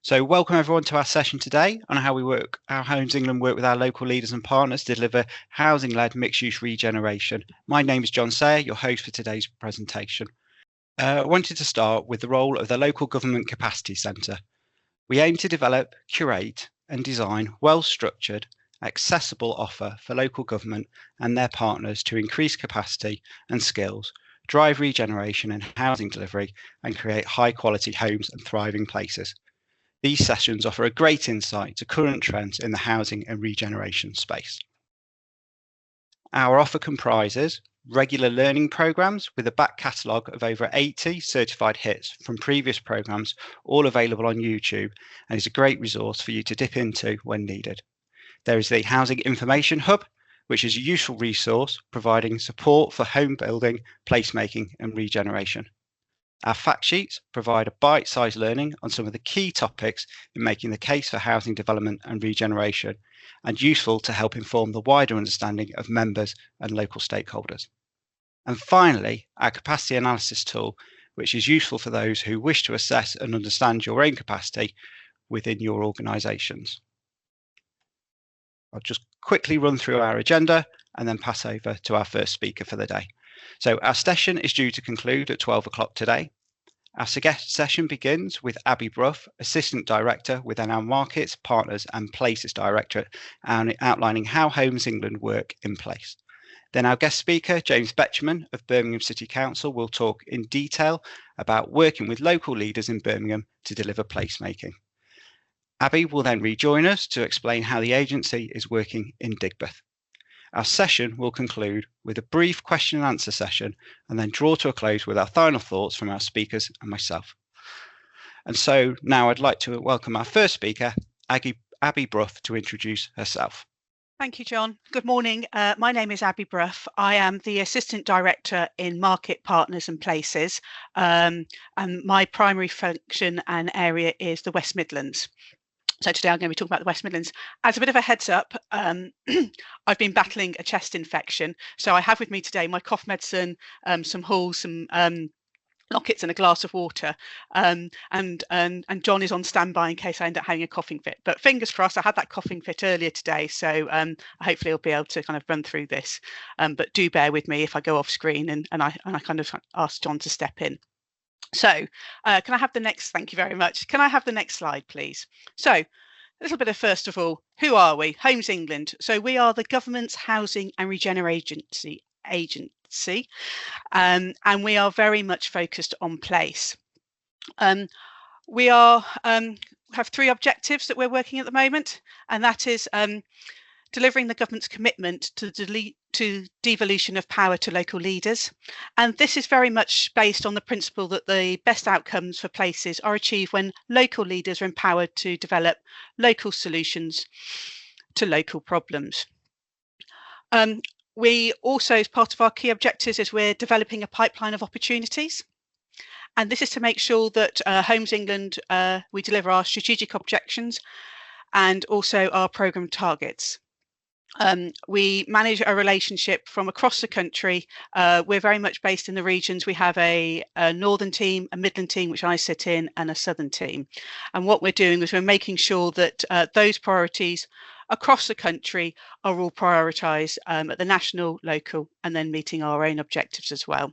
So welcome everyone to our session today on how Homes England work with our local leaders and partners to deliver housing-led mixed-use regeneration. My name is John Sayer, your host for today's presentation. I wanted to start with the role of the Local Government Capacity Centre. We aim to develop, curate and design well-structured, accessible offer for local government and their partners to increase capacity and skills, drive regeneration and housing delivery and create high-quality homes and thriving places. These sessions offer a great insight to current trends in the housing and regeneration space. Our offer comprises regular learning programs with a back catalogue of over 80 certified hits from previous programs, all available on YouTube, and is a great resource for you to dip into when needed. There is the Housing Information Hub, which is a useful resource providing support for home building, placemaking and regeneration. Our fact sheets provide a bite-sized learning on some of the key topics in making the case for housing development and regeneration, and useful to help inform the wider understanding of members and local stakeholders. And finally, our capacity analysis tool, which is useful for those who wish to assess and understand your own capacity within your organisations. I'll just quickly run through our agenda and then pass over to our first speaker for the day. So our session is due to conclude at 12 o'clock today. Our session begins with Abby Brough, Assistant Director within our Markets, Partners and Places Directorate, outlining how Homes England work in place. Then our guest speaker, James Betchman of Birmingham City Council, will talk in detail about working with local leaders in Birmingham to deliver placemaking. Abby will then rejoin us to explain how the agency is working in Digbeth. Our session will conclude with a brief question and answer session and then draw to a close with our final thoughts from our speakers and myself. And so now I'd like to welcome our first speaker, Abby Brough, to introduce herself. Thank you, John. Good morning. My name is Abby Brough. I am the Assistant Director in Market, Partners and Places, and my primary function and area is the West Midlands. So today I'm going to be talking about the West Midlands. As a bit of a heads up, I've been battling a chest infection. So I have with me today my cough medicine, some Halls, some lockets and a glass of water. And John is on standby in case I end up having a coughing fit. But fingers crossed, I had that coughing fit earlier today. So hopefully I'll be able to kind of run through this. But do bear with me if I go off screen and I kind of ask John to step in. So can I have the next, thank you very much. Can I have the next slide, please? So a little bit of, first of all, who are we? Homes England. So we are the government's housing and regeneration agency, and we are very much focused on place. We are have three objectives that we're working at the moment, and that is delivering the government's commitment to devolution of power to local leaders. And this is very much based on the principle that the best outcomes for places are achieved when local leaders are empowered to develop local solutions to local problems. We also, as part of our key objectives, is we're developing a pipeline of opportunities. And this is to make sure that Homes England, we deliver our strategic objectives and also our programme targets. We manage a relationship from across the country. We're very much based in the regions. We have a northern team, a Midland team, which I sit in, and a southern team. And what we're doing is we're making sure that those priorities across the country are all prioritised at the national, local, and then meeting our own objectives as well.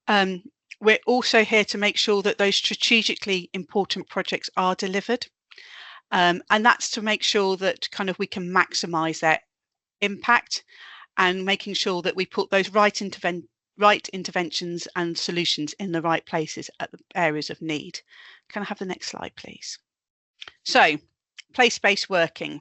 We're also here to make sure that those strategically important projects are delivered. And that's to make sure that kind of we can maximise their impact and making sure that we put those right interventions and solutions in the right places at the areas of need. Can I have the next slide, please? So, place-based working.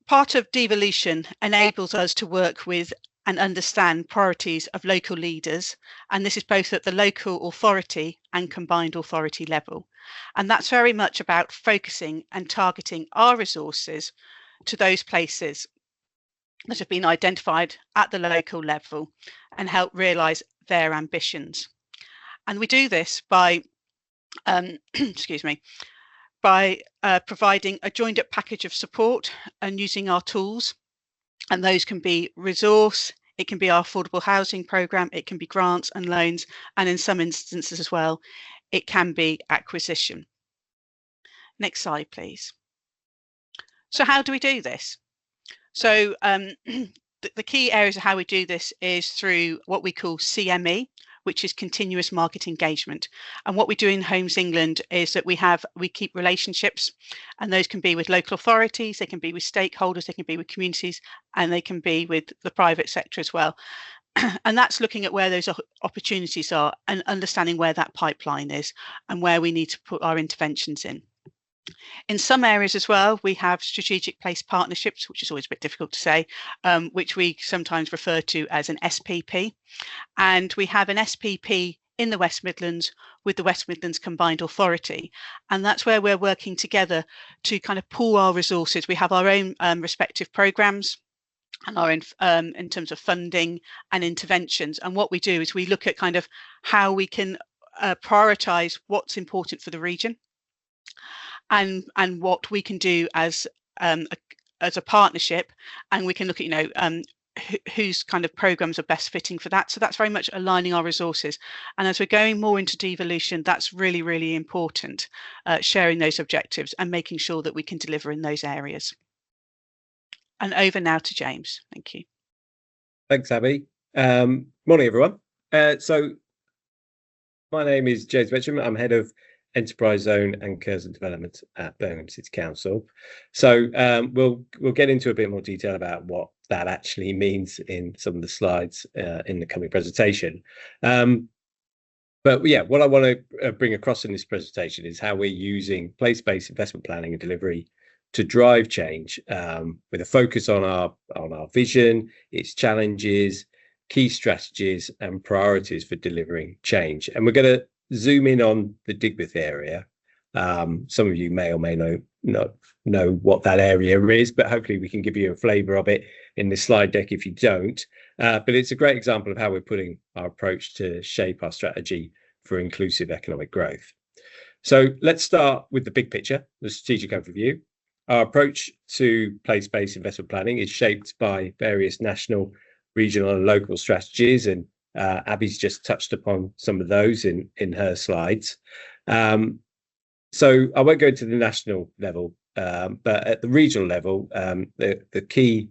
Part of devolution enables us to work with and understand priorities of local leaders, and this is both at the local authority and combined authority level. And that's very much about focusing and targeting our resources to those places that have been identified at the local level and help realise their ambitions. And we do this by providing a joined up package of support and using our tools. And those can be resource, it can be our affordable housing programme, it can be grants and loans, and in some instances as well, it can be acquisition. Next slide, please. So how do we do this? So the key areas of how we do this is through what we call CME, which is continuous market engagement. And what we do in Homes England is that we keep relationships, and those can be with local authorities, they can be with stakeholders, they can be with communities, and they can be with the private sector as well. And that's looking at where those opportunities are and understanding where that pipeline is and where we need to put our interventions in. In some areas as well, we have strategic place partnerships, which is always a bit difficult to say, which we sometimes refer to as an SPP. And we have an SPP in the West Midlands with the West Midlands Combined Authority. And that's where we're working together to kind of pool our resources. We have our own respective programmes and are in terms of funding and interventions. And what we do is we look at kind of how we can prioritise what's important for the region, and what we can do as a partnership, and we can look at whose kind of programs are best fitting for that. So that's very much aligning our resources, and as we're going more into devolution, that's really, really important, sharing those objectives and making sure that we can deliver in those areas. And over now to James. Thank you. Thanks, Abby. Morning, everyone. So my name is James Mitcham. I'm head of Enterprise Zone and Curzon Development at Birmingham City Council. So we'll get into a bit more detail about what that actually means in some of the slides in the coming presentation. But yeah, what I want to bring across in this presentation is how we're using place-based investment planning and delivery to drive change, with a focus on our vision, its challenges, key strategies, and priorities for delivering change. And we're going to zoom in on the Digbeth area. Some of you may or may not know what that area is, but hopefully we can give you a flavour of it in this slide deck if you don't. But it's a great example of how we're putting our approach to shape our strategy for inclusive economic growth. So let's start with the big picture, the strategic overview. Our approach to place-based investment planning is shaped by various national, regional and local strategies, and Abby's just touched upon some of those in her slides. So I won't go into the national level, but at the regional level, the key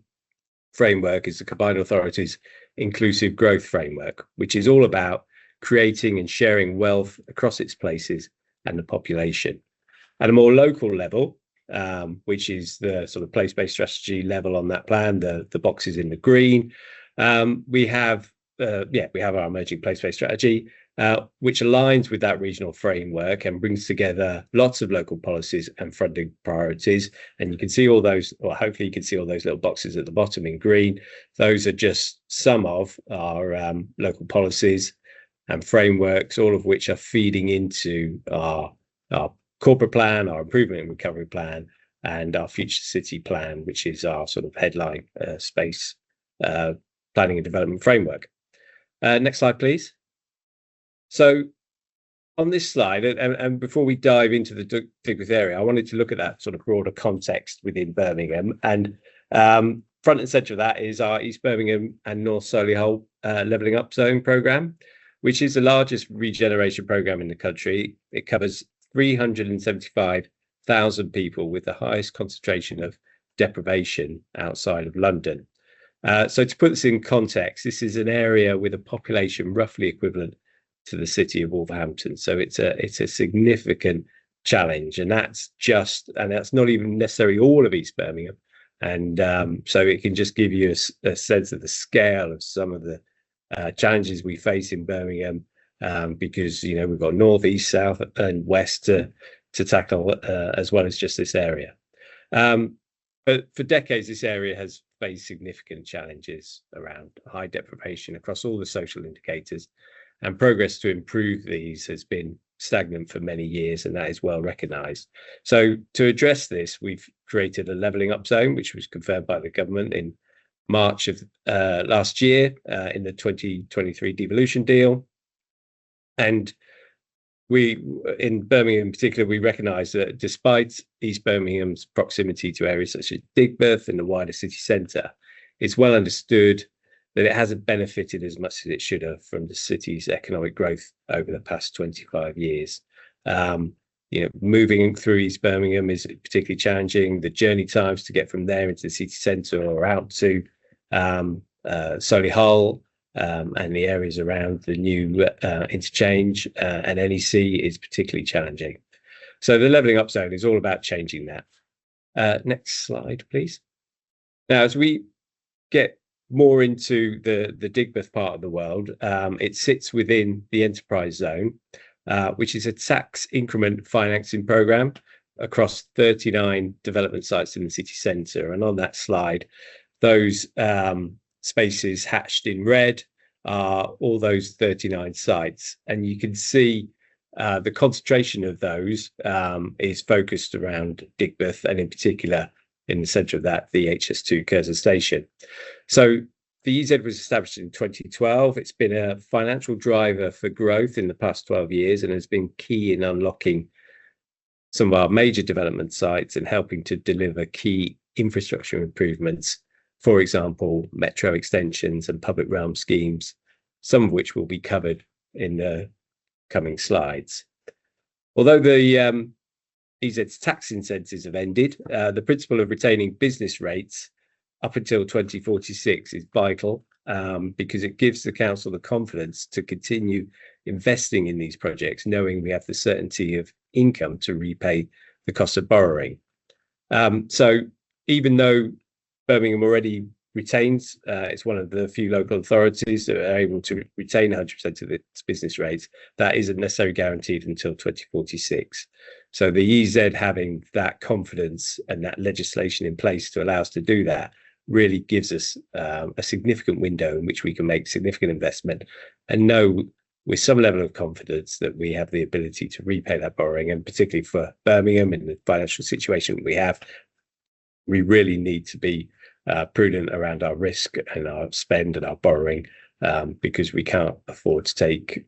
framework is the Combined Authorities Inclusive Growth Framework, which is all about creating and sharing wealth across its places and the population. At a more local level, which is the sort of place-based strategy level on that plan, the boxes in the green, we have our emerging place-based strategy, which aligns with that regional framework and brings together lots of local policies and funding priorities. And you can see all those, or hopefully you can see all those little boxes at the bottom in green. Those are just some of our local policies and frameworks, all of which are feeding into our corporate plan, our improvement and recovery plan, and our future city plan, which is our sort of headline space planning and development framework. Next slide, please. So on this slide, and before we dive into the Digbeth area, I wanted to look at that sort of broader context within Birmingham. And front and centre of that is our East Birmingham and North Solihull Levelling Up Zone programme, which is the largest regeneration programme in the country. It covers 375,000 people with the highest concentration of deprivation outside of London. So to put this in context, this is an area with a population roughly equivalent to the city of Wolverhampton. So it's a significant challenge, and that's not even necessarily all of East Birmingham. And so it can just give you a sense of the scale of some of the challenges we face in Birmingham, because we've got north, east, south, and west to tackle, as well as just this area. But for decades, this area has faced significant challenges around high deprivation across all the social indicators, and progress to improve these has been stagnant for many years, and that is well recognised. So to address this, we've created a levelling up zone, which was confirmed by the government in March of last year in the 2023 devolution deal. And we, in Birmingham in particular, we recognise that despite East Birmingham's proximity to areas such as Digbeth and the wider city centre, it's well understood that it hasn't benefited as much as it should have from the city's economic growth over the past 25 years. Moving through East Birmingham is particularly challenging. The journey times to get from there into the city centre or out to Solihull and the areas around the new interchange and NEC is particularly challenging. So the levelling up zone is all about changing that. Next slide, please. Now, as we get more into the Digbeth part of the world, it sits within the enterprise zone, which is a tax increment financing programme across 39 development sites in the city centre. And on that slide, those spaces hatched in red are all those 39 sites. And you can see the concentration of those is focused around Digbeth, and in particular, in the centre of that, the HS2 Curzon station. So the EZ was established in 2012. It's been a financial driver for growth in the past 12 years and has been key in unlocking some of our major development sites and helping to deliver key infrastructure improvements, for example, metro extensions and public realm schemes, some of which will be covered in the coming slides. Although the EZ's tax incentives have ended, the principle of retaining business rates up until 2046 is vital because it gives the council the confidence to continue investing in these projects, knowing we have the certainty of income to repay the cost of borrowing. So even though Birmingham already retains, it's one of the few local authorities that are able to retain 100% of its business rates, that isn't necessarily guaranteed until 2046. So the EZ having that confidence and that legislation in place to allow us to do that really gives us a significant window in which we can make significant investment and know with some level of confidence that we have the ability to repay that borrowing. And particularly for Birmingham in the financial situation we have, we really need to be prudent around our risk and our spend and our borrowing because we can't afford to take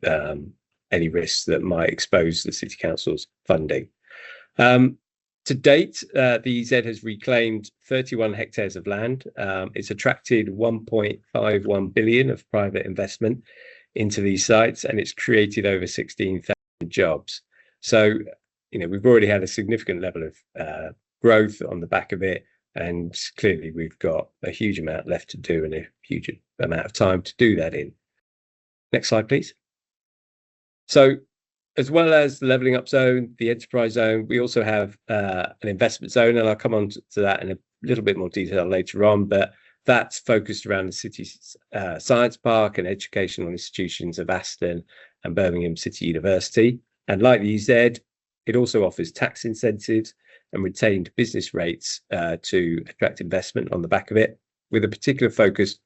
any risks that might expose the City Council's funding. To date, the EZ has reclaimed 31 hectares of land. It's attracted 1.51 billion of private investment into these sites, and it's created over 16,000 jobs. So, we've already had a significant level of growth on the back of it, and clearly we've got a huge amount left to do and a huge amount of time to do that in. Next slide, please. So, as well as the levelling up zone, the enterprise zone, we also have an investment zone, and I'll come on to that in a little bit more detail later on, but that's focused around the city's science park and educational institutions of Aston and Birmingham City University. And like the EZ, it also offers tax incentives and retained business rates to attract investment on the back of it, with a particular focus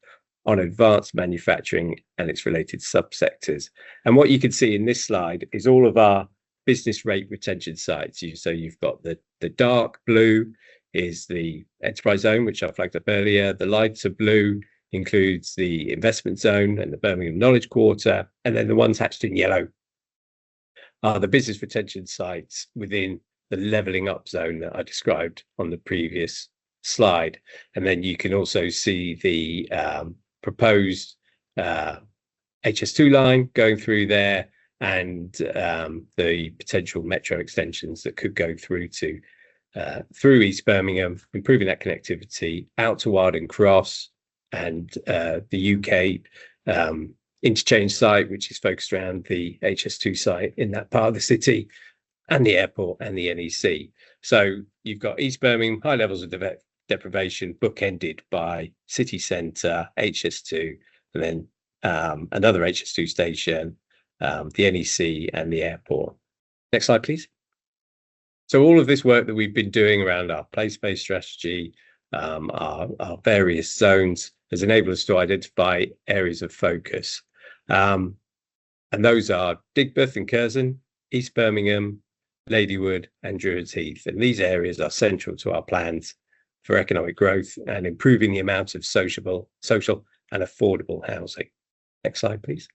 on advanced manufacturing and its related subsectors. And what you can see in this slide is all of our business rate retention sites. So you've got the dark blue is the enterprise zone, which I flagged up earlier. The lighter blue includes the investment zone and the Birmingham Knowledge Quarter. And then the ones hatched in yellow are the business retention sites within the levelling up zone that I described on the previous slide. And then you can also see the proposed HS2 line going through there and the potential metro extensions that could go through to through East Birmingham, improving that connectivity out to Warden Cross and the UK interchange site, which is focused around the HS2 site in that part of the city, and the airport and the NEC. So you've got East Birmingham, high levels of deprivation, bookended by city centre, HS2, and then another HS2 station, the NEC and the airport. Next slide, please. So all of this work that we've been doing around our place-based strategy, our various zones, has enabled us to identify areas of focus. And those are Digbeth and Curzon, East Birmingham, Ladywood and Druids Heath. And these areas are central to our plans for economic growth and improving the amount of social and affordable housing. Next slide, please.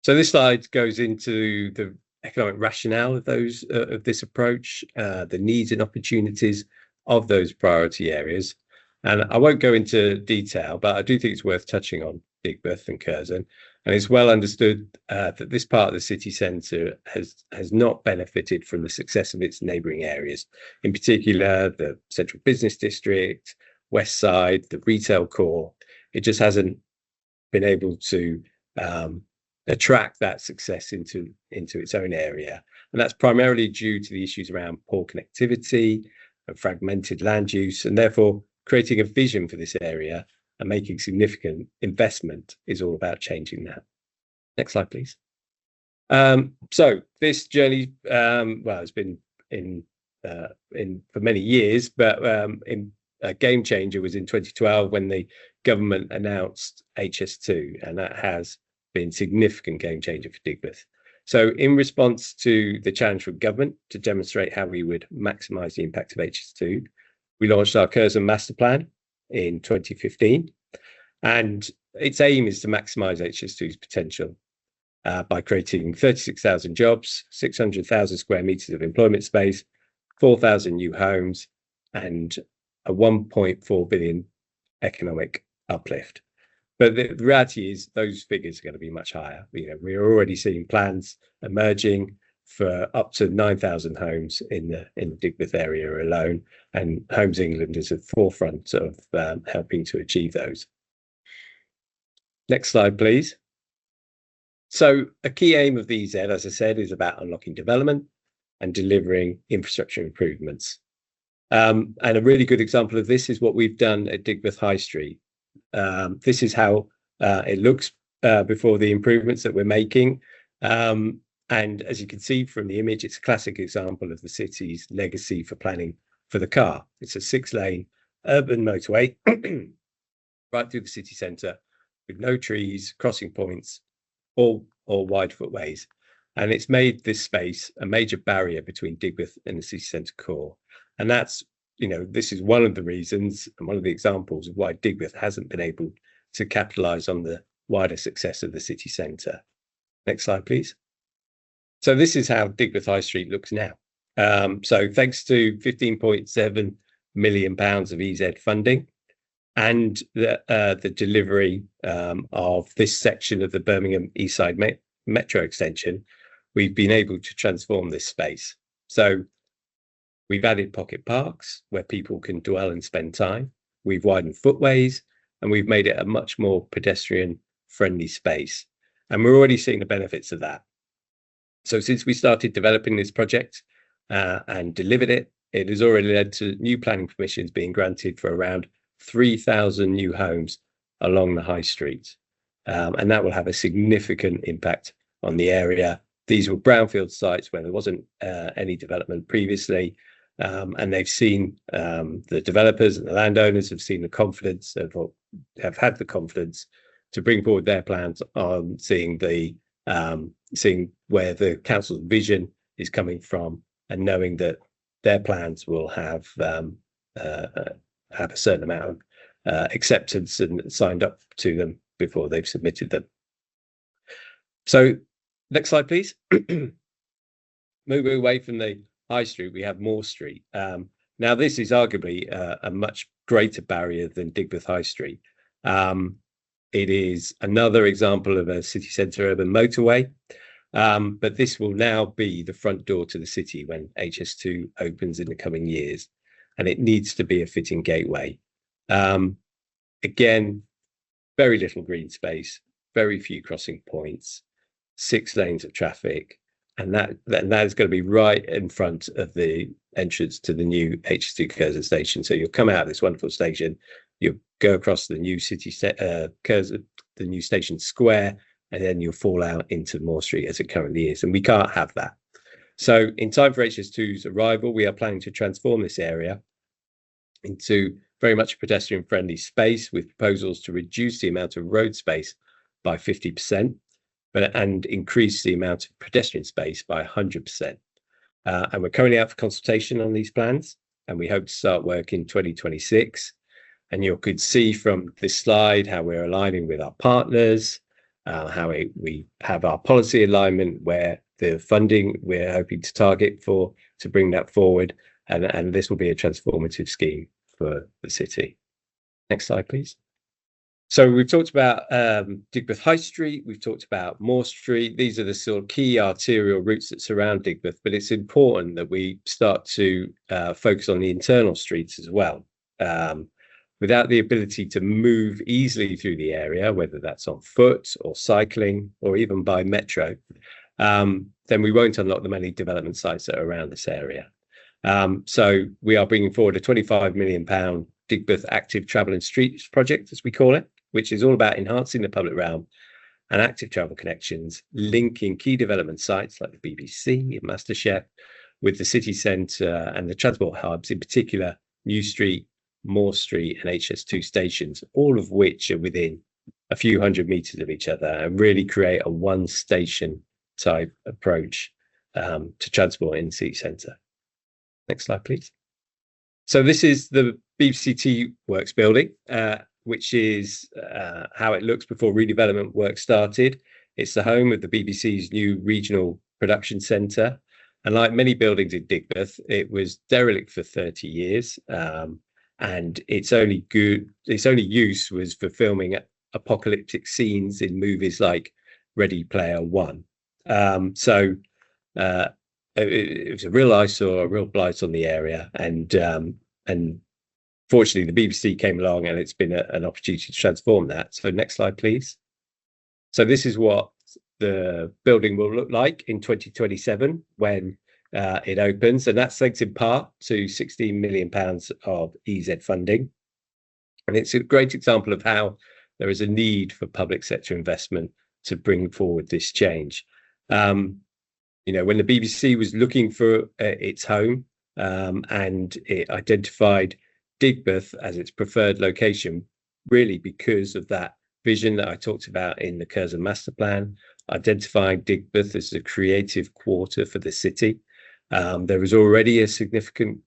So this slide goes into the economic rationale of this approach, the needs and opportunities of those priority areas. And I won't go into detail, but I do think it's worth touching on Digbeth and Curzon. And it's well understood that this part of the city centre has not benefited from the success of its neighbouring areas, in particular the central business district, west side, the retail core. It just hasn't been able to attract that success into its own area. And that's primarily due to the issues around poor connectivity and fragmented land use, and therefore creating a vision for this area and making significant investment is all about changing that. Next slide, please. So this journey, well, it's been in for many years, but a game changer was in 2012 when the government announced HS2, and that has been significant game changer for Digbeth. So in response to the challenge from government to demonstrate how we would maximise the impact of HS2, we launched our Curzon Master Plan in 2015, and its aim is to maximise HS2's potential by creating 36,000 jobs, 600,000 square metres of employment space, 4,000 new homes, and a 1.4 billion economic uplift. But the reality is those figures are going to be much higher. We're already seeing plans emerging for up to 9,000 homes in the Digbeth area alone, and Homes England is at the forefront of helping to achieve those. Next slide, please. So a key aim of the EZ, as I said, is about unlocking development and delivering infrastructure improvements. And a really good example of this is what we've done at Digbeth High Street. This is how it looks before the improvements that we're making. And as you can see from the image, it's a classic example of the city's legacy for planning for the car. It's a 6-lane urban motorway right through the city centre with no trees, crossing points, all wide footways. And it's made this space a major barrier between Digbeth and the city centre core. And that's, this is one of the reasons and one of the examples of why Digbeth hasn't been able to capitalise on the wider success of the city centre. Next slide, please. So this is how Digbeth High Street looks now. So thanks to £15.7 million of EZ funding and the delivery of this section of the Birmingham East Side Metro extension, we've been able to transform this space. So we've added pocket parks where people can dwell and spend time. We've widened footways, and we've made it a much more pedestrian-friendly space. And we're already seeing the benefits of that. So since we started developing this project and delivered it, it has already led to new planning permissions being granted for around 3,000 new homes along the high street. And that will have a significant impact on the area. These were brownfield sites where there wasn't any development previously. And they've seen the developers and the landowners have seen the confidence, have had the confidence to bring forward their plans on seeing where the council's vision is coming from, and knowing that their plans will have a certain amount of acceptance and signed up to them before they've submitted them. So next slide, please. Moving away from the High Street, we have Moore Street. Now, this is arguably a much greater barrier than Digbeth High Street. It is another example of a city centre urban motorway, but this will now be the front door to the city when HS2 opens in the coming years, and it needs to be a fitting gateway. Again, very little green space, very few crossing points, 6 lanes of traffic, and that is going to be right in front of the entrance to the new HS2 Curzon station. So you'll come out of this wonderful station, you'll go across the new Curzon, the new station square, and then you'll fall out into Moore Street as it currently is, and we can't have that. So in time for HS2's arrival, we are planning to transform this area into very much a pedestrian-friendly space with proposals to reduce the amount of road space by 50%, and increase the amount of pedestrian space by 100%. And we're currently out for consultation on these plans, and we hope to start work in 2026. And you could see from this slide how we're aligning with our partners, how we have our policy alignment, where the funding we're hoping to target for to bring that forward. And this will be a transformative scheme for the city. Next slide, please. So we've talked about Digbeth High Street, we've talked about Moore Street. These are the sort of key arterial routes that surround Digbeth, but it's important that we start to focus on the internal streets as well. Without the ability to move easily through the area, whether that's on foot or cycling or even by metro, then we won't unlock the many development sites that are around this area. So we are bringing forward a £25 million Digbeth Active Travel and Streets project, as we call it, which is all about enhancing the public realm and active travel connections, linking key development sites like the BBC and MasterChef with the city centre and the transport hubs, in particular New Street, Moore Street and HS2 stations, all of which are within a few hundred metres of each other, and really create a one station type approach to transport in the city centre. Next slide, please. So this is the BBC Works building, which is how it looks before redevelopment work started. It's the home of the BBC's new regional production centre. And like many buildings in Digbeth, it was derelict for 30 years. And its only use was for filming apocalyptic scenes in movies like Ready Player One. So it was a real eyesore, a real blight on the area, and fortunately the BBC came along and it's been an opportunity to transform that. So next slide, please. So this is what the building will look like in 2027 when it opens, and that's thanks in part to £16 million of EZ funding. And it's a great example of how there is a need for public sector investment to bring forward this change. You know, when the BBC was looking for its home and it identified Digbeth as its preferred location, really because of that vision that I talked about in the Curzon Master Plan, identifying Digbeth as a creative quarter for the city. There was already a significant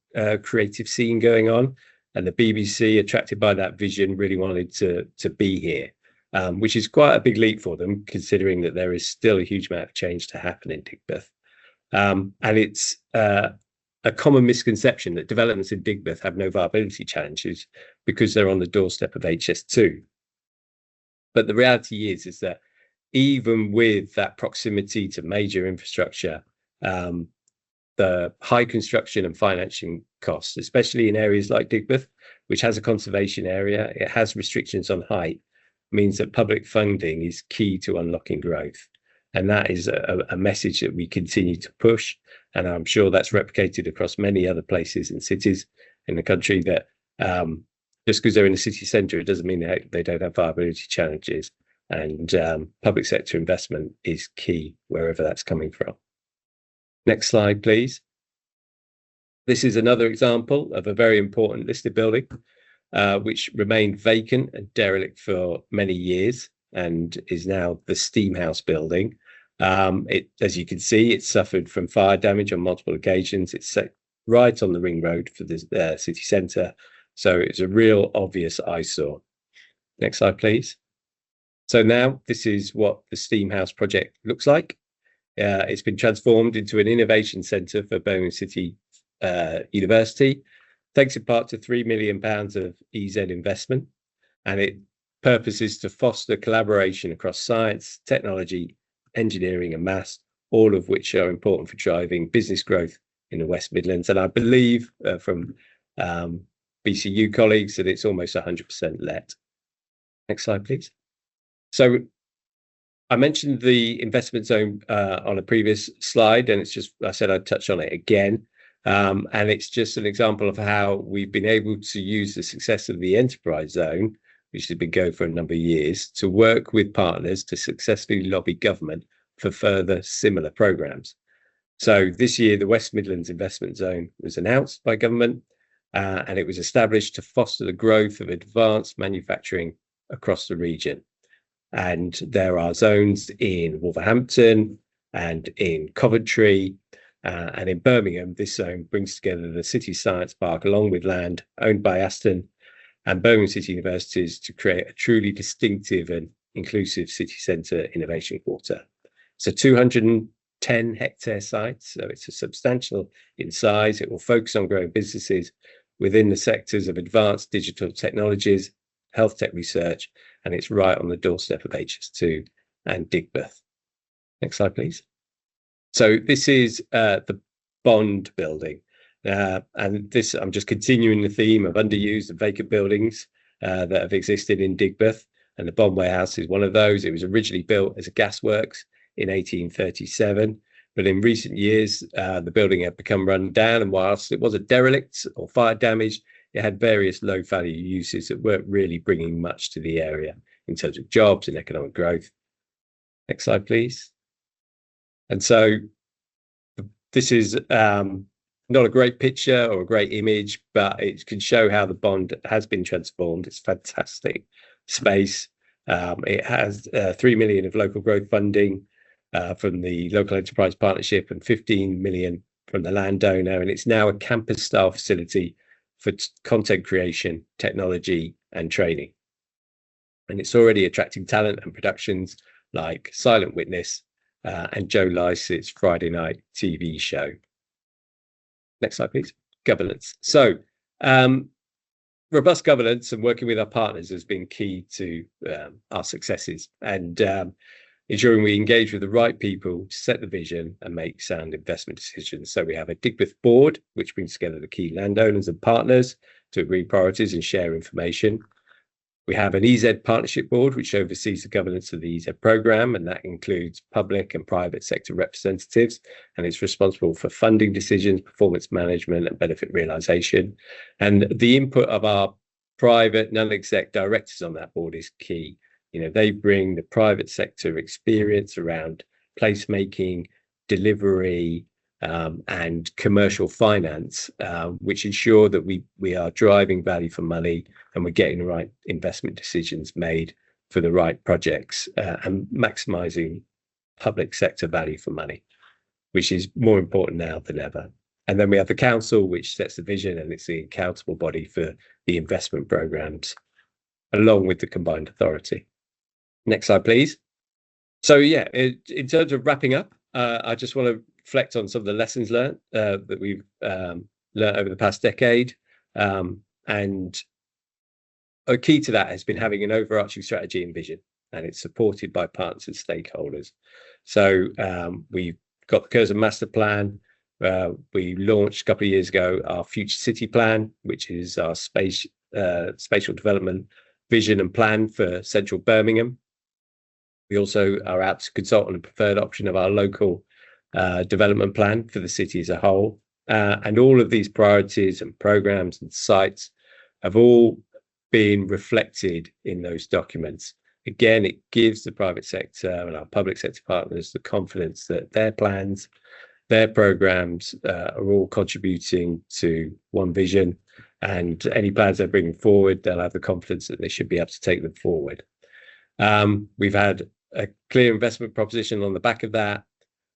creative scene going on, and the BBC, attracted by that vision, really wanted to be here, which is quite a big leap for them, considering that there is still a huge amount of change to happen in Digbeth. And it's a common misconception that developments in Digbeth have no viability challenges because they're on the doorstep of HS2. But the reality is that even with that proximity to major infrastructure, the high construction and financing costs, especially in areas like Digbeth, which has a conservation area, it has restrictions on height, means that public funding is key to unlocking growth. And that is a message that we continue to push. And I'm sure that's replicated across many other places and cities in the country, that just because they're in the city centre, it doesn't mean they don't have viability challenges. And public sector investment is key wherever that's coming from. Next slide, please. This is another example of a very important listed building, which remained vacant and derelict for many years and is now the Steam House building. As you can see, it suffered from fire damage on multiple occasions. It's set right on the ring road for the city centre, so it's a real obvious eyesore. Next slide, please. So now this is what the Steam House project looks like. It's been transformed into an innovation centre for Birmingham City University, thanks in part to £3 million of EZ investment, and its purpose is to foster collaboration across science, technology, engineering and maths, all of which are important for driving business growth in the West Midlands. And I believe from BCU colleagues that it's almost 100% let. Next slide, please. So I mentioned the investment zone on a previous slide, and it's just, I said I'd touch on it again. And it's just an example of how we've been able to use the success of the enterprise zone, which has been going for a number of years, to work with partners to successfully lobby government for further similar programmes. So this year, the West Midlands Investment Zone was announced by government, and it was established to foster the growth of advanced manufacturing across the region. And there are zones in Wolverhampton and in Coventry and in Birmingham. This zone brings together the City Science Park along with land owned by Aston and Birmingham City Universities to create a truly distinctive and inclusive city centre innovation quarter. It's a 210 hectare site, so it's a substantial in size. It will focus on growing businesses within the sectors of advanced digital technologies, health tech research, and it's right on the doorstep of HS2 and Digbeth. Next slide, please. So this is the Bond building, and this, I'm just continuing the theme of underused and vacant buildings that have existed in Digbeth, and the Bond warehouse is one of those. It was originally built as a gasworks in 1837, but in recent years the building had become run down, and whilst it was a derelict or fire damaged, it had various low value uses that weren't really bringing much to the area in terms of jobs and economic growth. Next slide, please. And so this is not a great picture or a great image, but it can show how the Bond has been transformed. It's fantastic space. It has 3 million of local growth funding from the local enterprise partnership and 15 million from the landowner, and it's now a campus style facility for content creation, technology and training, and it's already attracting talent and productions like Silent Witness and Joe Lycett's Friday night TV show. Next slide, please. Governance. So robust governance and working with our partners has been key to our successes, and ensuring we engage with the right people to set the vision and make sound investment decisions. So we have a Digbeth board, which brings together the key landowners and partners to agree priorities and share information. We have an EZ partnership board, which oversees the governance of the EZ programme, and that includes public and private sector representatives, and it's responsible for funding decisions, performance management and benefit realisation. And the input of our private non-exec directors on that board is key. You know, they bring the private sector experience around placemaking, delivery, and commercial finance, which ensure that we are driving value for money and we're getting the right investment decisions made for the right projects, and maximising public sector value for money, which is more important now than ever. And then we have the council, which sets the vision, and it's the accountable body for the investment programmes, along with the combined authority. Next slide, please. So yeah, in terms of wrapping up, I just want to reflect on some of the lessons learned that we've learned over the past decade. And a key to that has been having an overarching strategy and vision, and it's supported by partners and stakeholders. So we've got the Curzon Master Plan. We launched a couple of years ago our Future City Plan, which is our spatial development vision and plan for central Birmingham. We also are out to consult on a preferred option of our local development plan for the city as a whole. And all of these priorities and programs and sites have all been reflected in those documents. Again, it gives the private sector and our public sector partners the confidence that their plans, their programs are all contributing to one vision, and any plans they're bringing forward, they'll have the confidence that they should be able to take them forward. We've had a clear investment proposition on the back of that.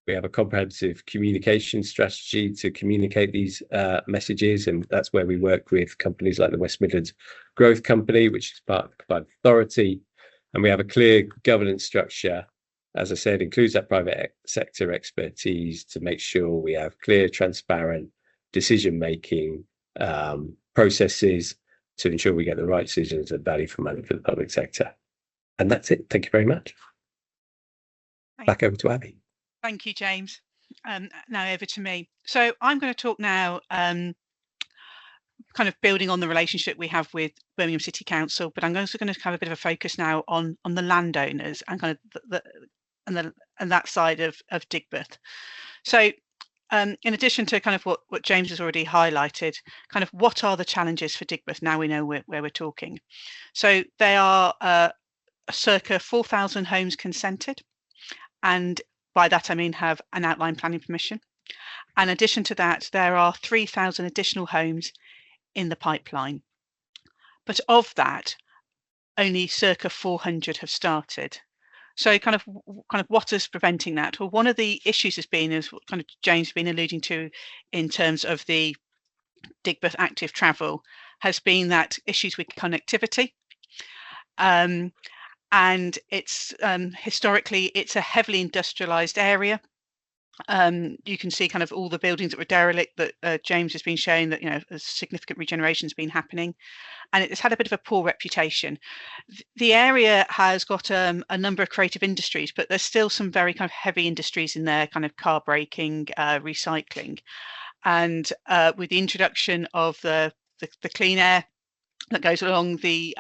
We have a comprehensive communication strategy to communicate these messages, and that's where we work with companies like the West Midlands Growth Company, which is part of the combined authority. And we have a clear governance structure, as I said, includes that private sector expertise to make sure we have clear, transparent decision-making processes to ensure we get the right decisions and value for money for the public sector. And that's it. Thank you very much. Back over to Abby. Thank you, James. Now over to me. So I'm going to talk now kind of building on the relationship we have with Birmingham City Council, but I'm also going to have a bit of a focus now on the landowners and kind of that side of Digbeth. So in addition to kind of what James has already highlighted, kind of what are the challenges for Digbeth now we know where we're talking. So they are circa 4,000 homes consented, and by that I mean have an outline planning permission. And in addition to that, there are 3,000 additional homes in the pipeline. But of that, only circa 400 have started. So kind of what is preventing that? Well, one of the issues has been, as kind of James has been alluding to in terms of the Digbeth active travel, has been that issues with connectivity. And it's historically, it's a heavily industrialised area. You can see kind of all the buildings that were derelict that James has been showing that, a significant regeneration has been happening, and it's had a bit of a poor reputation. The area has got a number of creative industries, but there's still some very kind of heavy industries in there, kind of car braking, recycling, and with the introduction of the clean air that goes along the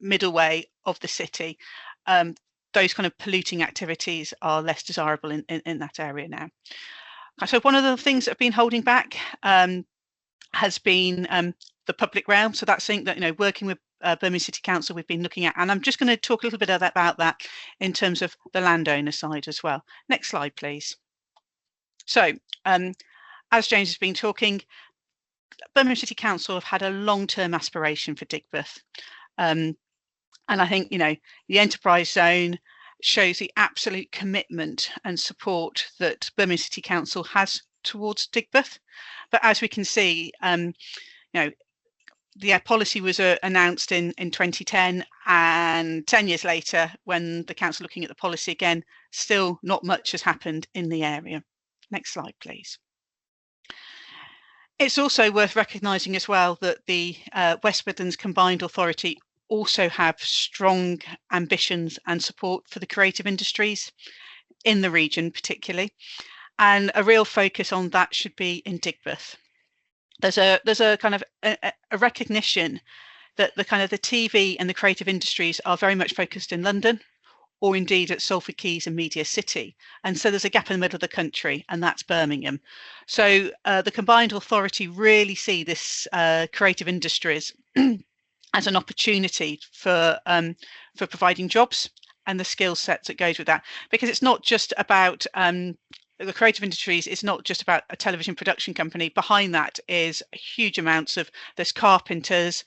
middle way of the city, those kind of polluting activities are less desirable in that area now. So one of the things that have been holding back has been the public realm. So that's something that, working with Birmingham City Council, we've been looking at. And I'm just going to talk a little bit about that in terms of the landowner side as well. Next slide, please. So as James has been talking, Birmingham City Council have had a long-term aspiration for Digbeth. And I think, the enterprise zone shows the absolute commitment and support that Birmingham City Council has towards Digbeth. But as we can see, the policy was announced in 2010, and 10 years later, when the council looking at the policy again, still not much has happened in the area. Next slide, please. It's also worth recognising as well that the West Midlands Combined Authority also have strong ambitions and support for the creative industries in the region particularly, and a real focus on that should be in Digbeth. There's a kind of a recognition that the TV and the creative industries are very much focused in London, or indeed at Salford Quays and Media City, and so there's a gap in the middle of the country, and that's Birmingham. So the combined authority really see this creative industries as an opportunity for providing jobs and the skill sets that goes with that, because it's not just about the creative industries. It's not just about a television production company. Behind that is huge amounts of, there's carpenters,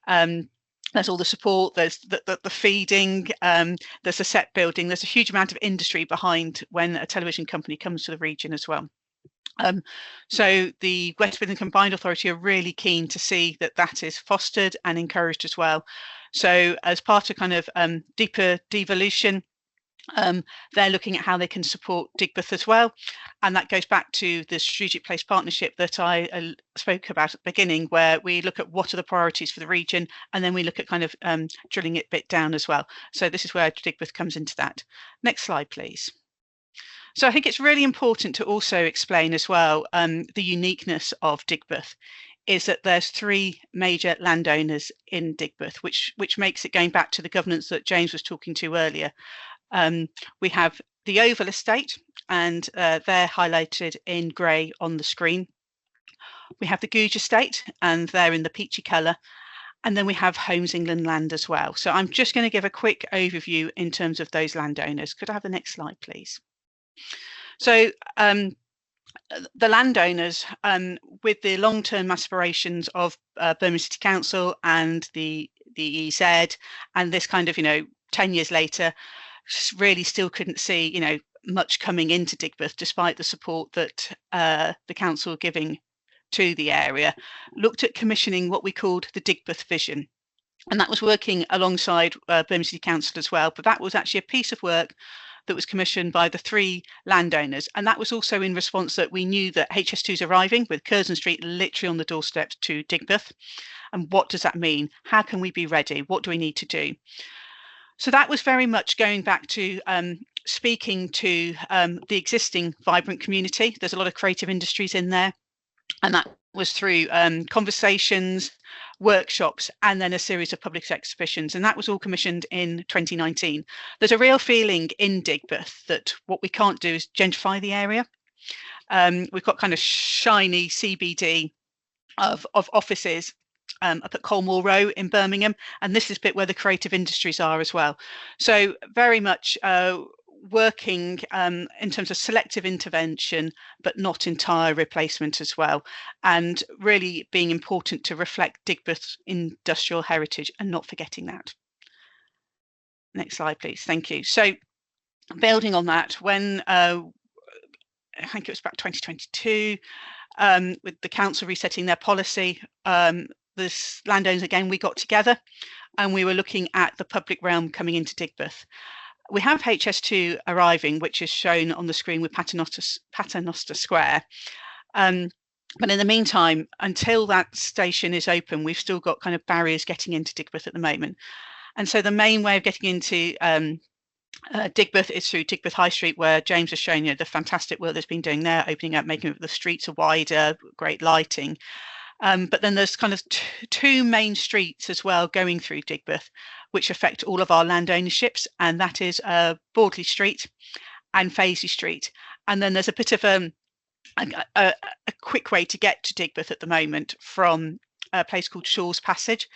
there's all the support, there's the feeding, there's the set building, there's a huge amount of industry behind when a television company comes to the region as well. So the West Midlands Combined Authority are really keen to see that that is fostered and encouraged as well. So as part of kind of deeper devolution, they're looking at how they can support Digbeth as well. And that goes back to the strategic place partnership that I spoke about at the beginning, where we look at what are the priorities for the region, and then we look at kind of drilling it a bit down as well. So this is where Digbeth comes into that. Next slide, please. So I think it's really important to also explain as well the uniqueness of Digbeth is that there's three major landowners in Digbeth, which makes it, going back to the governance that James was talking to earlier. We have the Oval Estate, and they're highlighted in grey on the screen. We have the Googe Estate, and they're in the peachy colour. And then we have Homes England land as well. So I'm just going to give a quick overview in terms of those landowners. Could I have the next slide, please? So the landowners, with the long-term aspirations of Birmingham City Council and the EZ, and this kind of 10 years later, really still couldn't see much coming into Digbeth, despite the support that the council were giving to the area. Looked at commissioning what we called the Digbeth Vision, and that was working alongside Birmingham City Council as well. But that was actually a piece of work that was commissioned by the three landowners, and that was also in response that we knew that HS2 is arriving, with Curzon Street literally on the doorstep to Digbeth. And what does that mean? How can we be ready? What do we need to do? So that was very much going back to speaking to the existing vibrant community. There's a lot of creative industries in there, and that was through conversations, workshops, and then a series of public exhibitions, and that was all commissioned in 2019. There's a real feeling in Digbeth that what we can't do is gentrify the area. We've got kind of shiny CBD of offices up at Colmore Row in Birmingham, and this is a bit where the creative industries are as well. So very much working in terms of selective intervention, but not entire replacement as well, and really being important to reflect Digbeth's industrial heritage and not forgetting that. Next slide, please. Thank you. So building on that, when I think it was about 2022, with the council resetting their policy, the landowners again, we got together and we were looking at the public realm coming into Digbeth. we have HS2 arriving, which is shown on the screen with Paternoster Square. But in the meantime, until that station is open, we've still got kind of barriers getting into Digbeth at the moment. And so the main way of getting into Digbeth is through Digbeth High Street, where James has shown you the fantastic work that's been doing there, opening up, making the streets wider, great lighting. But then there's kind of two main streets as well going through Digbeth, which affect all of our land ownerships, and that is Bordley Street and Fazeley Street. And then there's a bit of a quick way to get to Digbeth at the moment from a place called Shaw's Passage.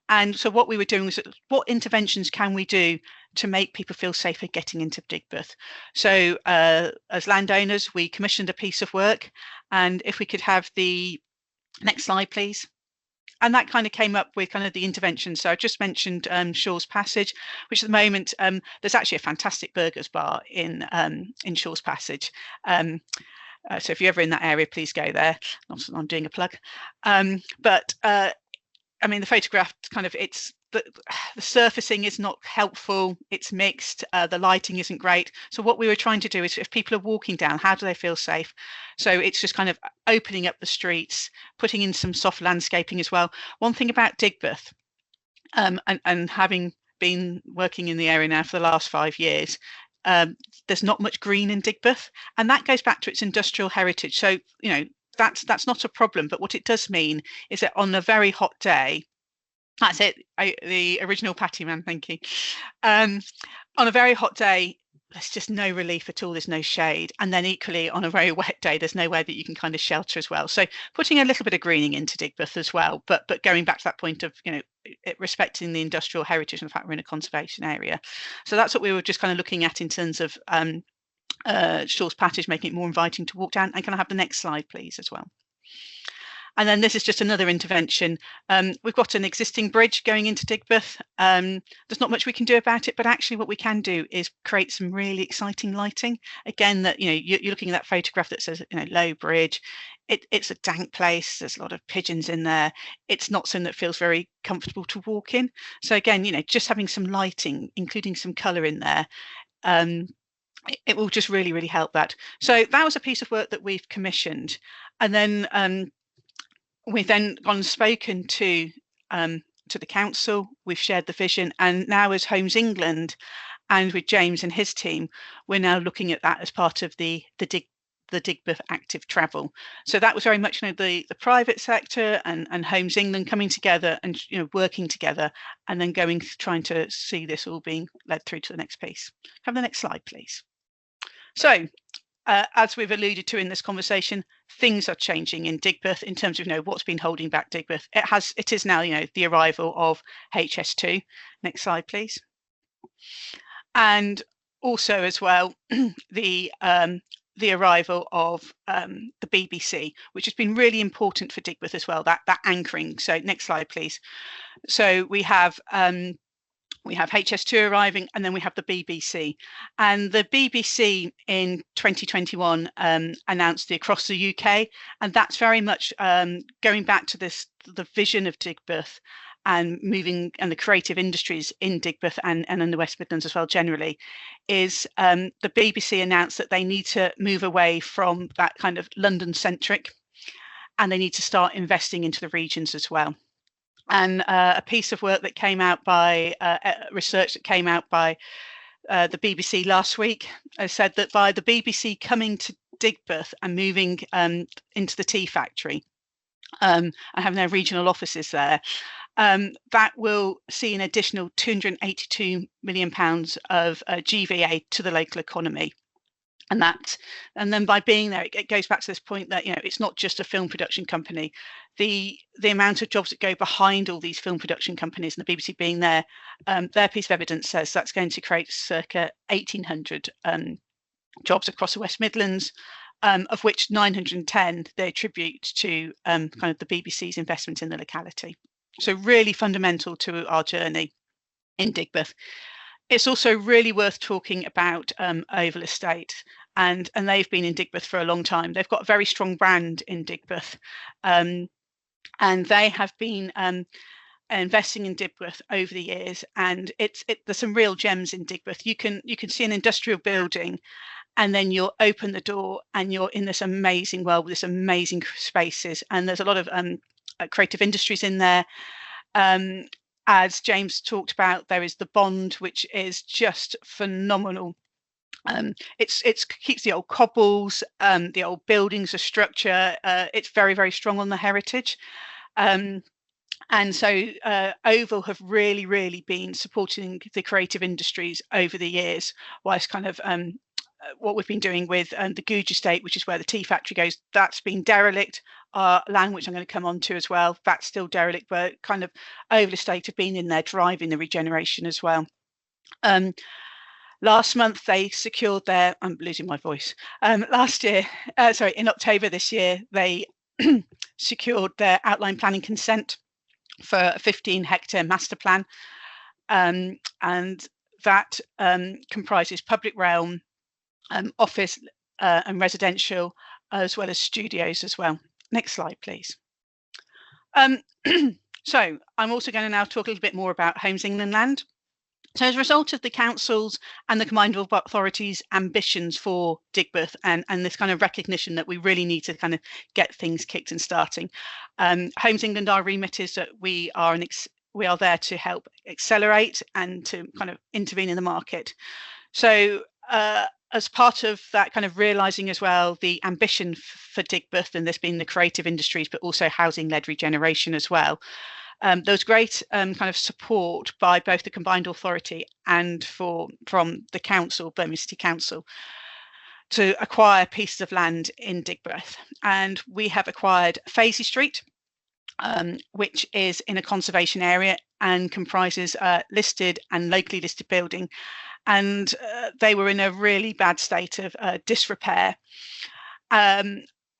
And so what we were doing was, what interventions can we do to make people feel safer getting into Digbeth? So as landowners, we commissioned a piece of work, and if we could have the next slide, please. And that kind of came up with kind of the intervention. So I just mentioned Shaw's Passage, which at the moment there's actually a fantastic burgers bar in Shaw's Passage. So if you're ever in that area, please go there. I'm doing a plug. I mean, the photograph kind of, it's the surfacing is not helpful. It's mixed. The lighting isn't great. So what we were trying to do is, if people are walking down, how do they feel safe? So it's just kind of opening up the streets, putting in some soft landscaping as well. One thing about Digbeth, and having been working in the area now for the last 5 years, there's not much green in Digbeth, and that goes back to its industrial heritage. So, you know, that's not a problem. But what it does mean is that on a very hot day, that's it, the original Patty Man, thank you. On a very hot day, there's just no relief at all. There's no shade. And then equally on a very wet day, there's nowhere that you can kind of shelter as well. So putting a little bit of greening into Digbeth as well, but going back to that point of, you know, respecting the industrial heritage and the fact we're in a conservation area. So that's what we were just kind of looking at in terms of Shaw's Passage, making it more inviting to walk down. And can I have the next slide, please, as well? And then this is just another intervention. We've got an existing bridge going into Digbeth. There's not much we can do about it, but actually what we can do is create some really exciting lighting. Again, that, you know, you're looking at that photograph that says, you know, low bridge. It's a dank place. There's a lot of pigeons in there. It's not something that feels very comfortable to walk in. So again, you know, just having some lighting, including some colour in there, it will just really, really help that. So that was a piece of work that we've commissioned. And then we've then gone and spoken to the council. We've shared the vision, and now as Homes England and with James and his team, we're now looking at that as part of the Digbeth active travel. So that was very much, you know, the private sector and Homes England coming together and, you know, working together, and then trying to see this all being led through to the next piece. Have the next slide, please. So as we've alluded to in this conversation, things are changing in Digbeth in terms of, you know, what's been holding back Digbeth. It is now, you know, the arrival of HS2. Next slide, please. And also as well, the arrival of the BBC, which has been really important for Digbeth as well, that anchoring. So next slide, please. So we have HS2 arriving, and then we have the BBC. And the BBC in 2021 announced the Across the UK, and that's very much going back to the vision of Digbeth and moving, and the creative industries in Digbeth and in the West Midlands as well generally, is the BBC announced that they need to move away from that kind of London-centric, and they need to start investing into the regions as well. And a piece of work that came out by research that came out by the BBC last week said that by the BBC coming to Digbeth and moving into the tea factory and having their regional offices there, that will see an additional £282 million of GVA to the local economy. And then by being there, it goes back to this point that, you know, it's not just a film production company. The amount of jobs that go behind all these film production companies, and the BBC being there, their piece of evidence says that's going to create circa 1,800 jobs across the West Midlands, of which 910 they attribute to kind of the BBC's investment in the locality. So really fundamental to our journey in Digbeth. It's also really worth talking about Oval Estate, and they've been in Digbeth for a long time. They've got a very strong brand in Digbeth, and they have been investing in Digbeth over the years, and there's some real gems in Digbeth. You can see an industrial building, and then you'll open the door and you're in this amazing world with this amazing spaces, and there's a lot of creative industries in there. As James talked about, there is the Bond, which is just phenomenal. It's keeps the old cobbles, the old buildings, the structure. It's very, very strong on the heritage. And so Oval have really, really been supporting the creative industries over the years, whilst kind of what we've been doing with the Googe estate, which is where the tea factory goes, that's been derelict. Our land, which I'm going to come on to as well, that's still derelict, but kind of Oval estate have been in there driving the regeneration as well. Last month they secured their, I'm losing my voice, in October this year, they secured their outline planning consent for a 15-hectare master plan, and that comprises public realm, office and residential, as well as studios as well. Next slide, please. So I'm also going to now talk a little bit more about Homes England land. So as a result of the councils and the combined authorities' ambitions for Digbeth and this kind of recognition that we really need to kind of get things kicked and starting, Homes England, our remit is that we are there to help accelerate and to kind of intervene in the market. So as part of that, kind of realising as well the ambition for Digbeth, and this being the creative industries, but also housing-led regeneration as well. There was great kind of support by both the combined authority and from the council, Birmingham City Council, to acquire pieces of land in Digbeth. And we have acquired Fazy Street, which is in a conservation area and comprises listed and locally listed building. And they were in a really bad state of disrepair.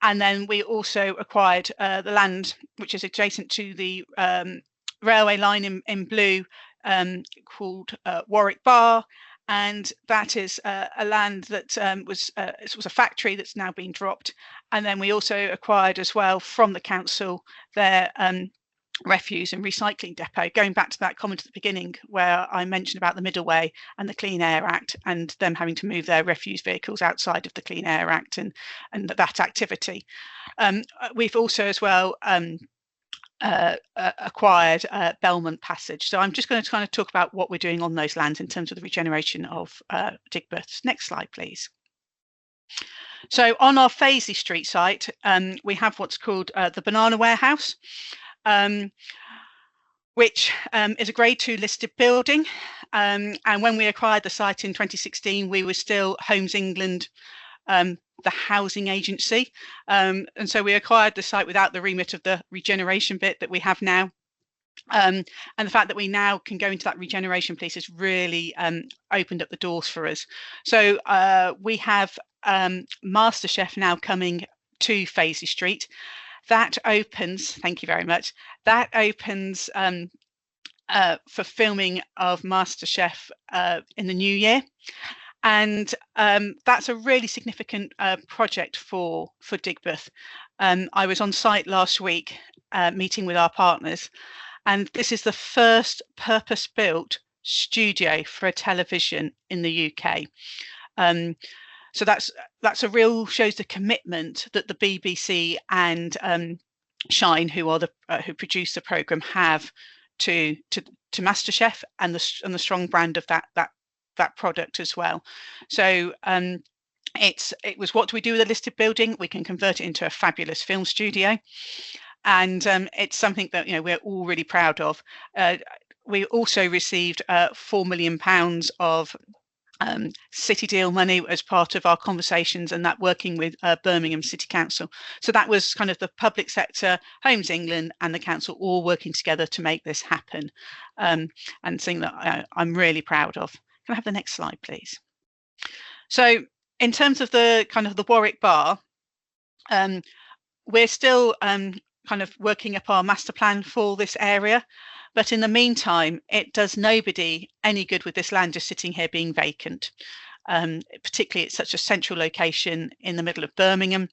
And then we also acquired the land, which is adjacent to the railway line in blue, called Warwick Bar. And that is a land that was a factory that's now been dropped. And then we also acquired as well from the council their refuse and recycling depot, going back to that comment at the beginning where I mentioned about the Middleway and the Clean Air Act and them having to move their refuse vehicles outside of the Clean Air Act and that activity. We've also as well acquired Belmont Passage. So I'm just going to kind of talk about what we're doing on those lands in terms of the regeneration of Digbeth. Next slide, please. So on our Fazy Street site, we have what's called the Banana Warehouse, which is a Grade 2 listed building. And when we acquired the site in 2016, we were still Homes England, the housing agency. And so we acquired the site without the remit of the regeneration bit that we have now. And the fact that we now can go into that regeneration piece has really opened up the doors for us. So we have MasterChef now coming to Fazy Street. That opens, thank you very much, that opens for filming of MasterChef in the new year. And that's a really significant project for Digbeth. I was on site last week meeting with our partners, and this is the first purpose-built studio for a television in the UK. So that's a real, shows the commitment that the BBC and Shine, who are who produce the programme, have to MasterChef and the strong brand of that product as well. So it was, what do we do with a listed building? We can convert it into a fabulous film studio, and it's something that we're all really proud of. We also received £4 million of city deal money as part of our conversations, and that working with Birmingham City Council. So that was kind of the public sector, Homes England and the council all working together to make this happen, and something that I'm really proud of. Can I have the next slide, please? So in terms of the kind of the Warwick Bar, we're still kind of working up our master plan for this area. But in the meantime, it does nobody any good with this land just sitting here being vacant. Particularly, it's such a central location in the middle of Birmingham.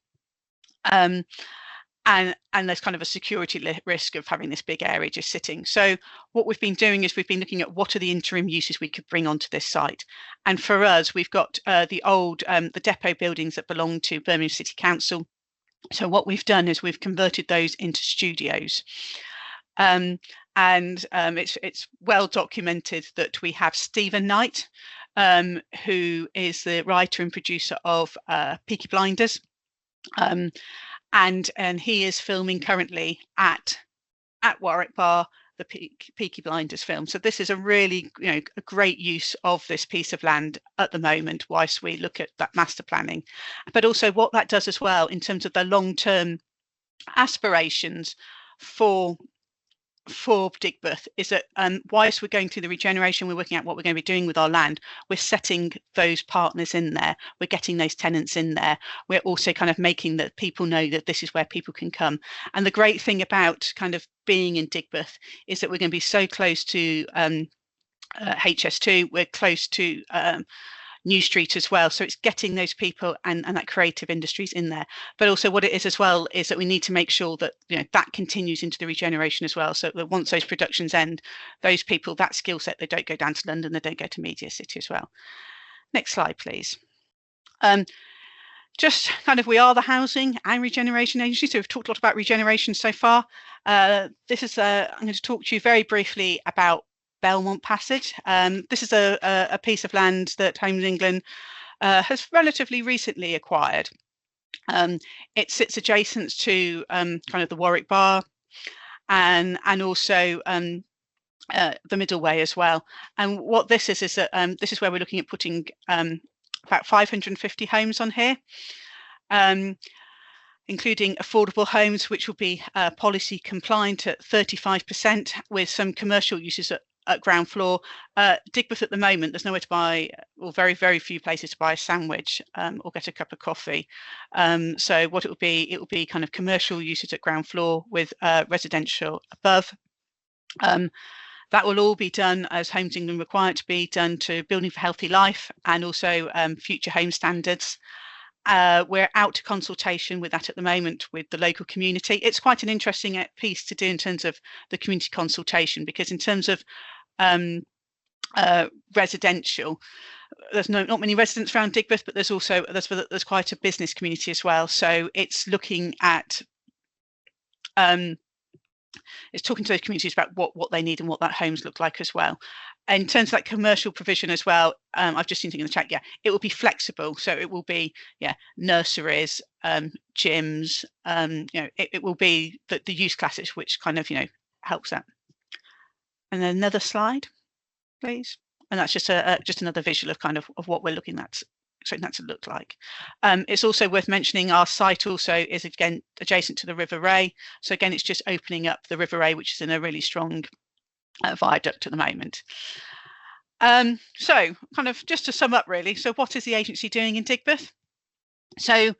and there's kind of a security risk of having this big area just sitting. So what we've been doing is we've been looking at what are the interim uses we could bring onto this site. And for us, we've got the old the depot buildings that belong to Birmingham City Council. So what we've done is we've converted those into studios. It's well documented that we have Stephen Knight, who is the writer and producer of Peaky Blinders. And he is filming currently at Warwick Bar the Peaky Blinders film. So this is a really a great use of this piece of land at the moment whilst we look at that master planning, but also what that does as well in terms of the long-term aspirations for Digbeth is that whilst we're going through the regeneration, we're working out what we're going to be doing with our land, we're setting those partners in there, we're getting those tenants in there, we're also kind of making that people know that this is where people can come. And the great thing about kind of being in Digbeth is that we're going to be so close to HS2, we're close to New Street as well, so it's getting those people and that creative industries in there. But also what it is as well is that we need to make sure that that continues into the regeneration as well, so that once those productions end, those people, that skill set, they don't go down to London, they don't go to Media City as well. Next slide, please. Just kind of, we are the housing and regeneration agency, so we've talked a lot about regeneration so far. This is I'm going to talk to you very briefly about Belmont Passage. This is a piece of land that Homes England has relatively recently acquired. It sits adjacent to kind of the Warwick Bar and also the Middle Way as well. And what this is that this is where we're looking at putting about 550 homes on here, including affordable homes, which will be policy compliant at 35%, with some commercial uses at ground floor. Digbeth at the moment, there's nowhere to buy, or very, very few places to buy a sandwich or get a cup of coffee. So what it will be kind of commercial uses at ground floor with residential above. That will all be done as Homes England require it to be done to Building for Healthy Life and also Future Home Standards. We're out to consultation with that at the moment with the local community. It's quite an interesting piece to do in terms of the community consultation, because in terms of residential, there's not many residents around Digbeth, but there's also there's quite a business community as well. So it's looking at it's talking to those communities about what they need and what that homes look like as well. In terms of that commercial provision as well, I've just seen something in the chat. Yeah, it will be flexible, so it will be nurseries, gyms. It will be the use classes, which kind of helps that. And then another slide, please. And that's just another visual of kind of what we're looking at. Expecting that to look like. It's also worth mentioning our site also is again adjacent to the River Ray. So again, it's just opening up the River Ray, which is in a really strong viaduct at the moment. So kind of just to sum up really, so what is the agency doing in Digbeth? So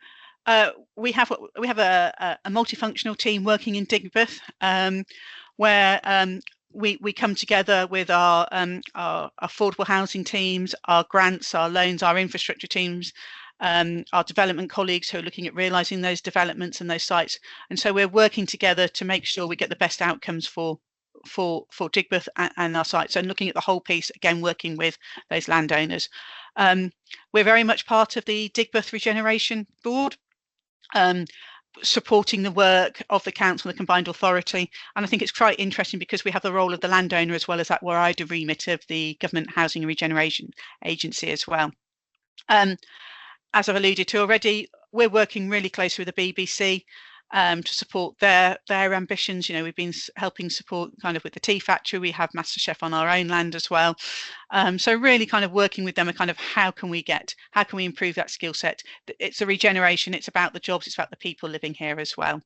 we have a multifunctional team working in Digbeth, where we come together with our affordable housing teams, our grants, our loans, our infrastructure teams, our development colleagues who are looking at realising those developments and those sites. And so we're working together to make sure we get the best outcomes for Digbeth and our sites, and looking at the whole piece, again working with those landowners. We're very much part of the Digbeth Regeneration Board, supporting the work of the council and the combined authority. And I think it's quite interesting because we have the role of the landowner as well as that wider remit of the Government Housing and Regeneration Agency as well. As I've alluded to already, we're working really closely with the BBC to support their ambitions. We've been helping support kind of with the tea factory. We have MasterChef on our own land as well. So really kind of working with them and kind of how can we improve that skill set? It's a regeneration, it's about the jobs, it's about the people living here as well.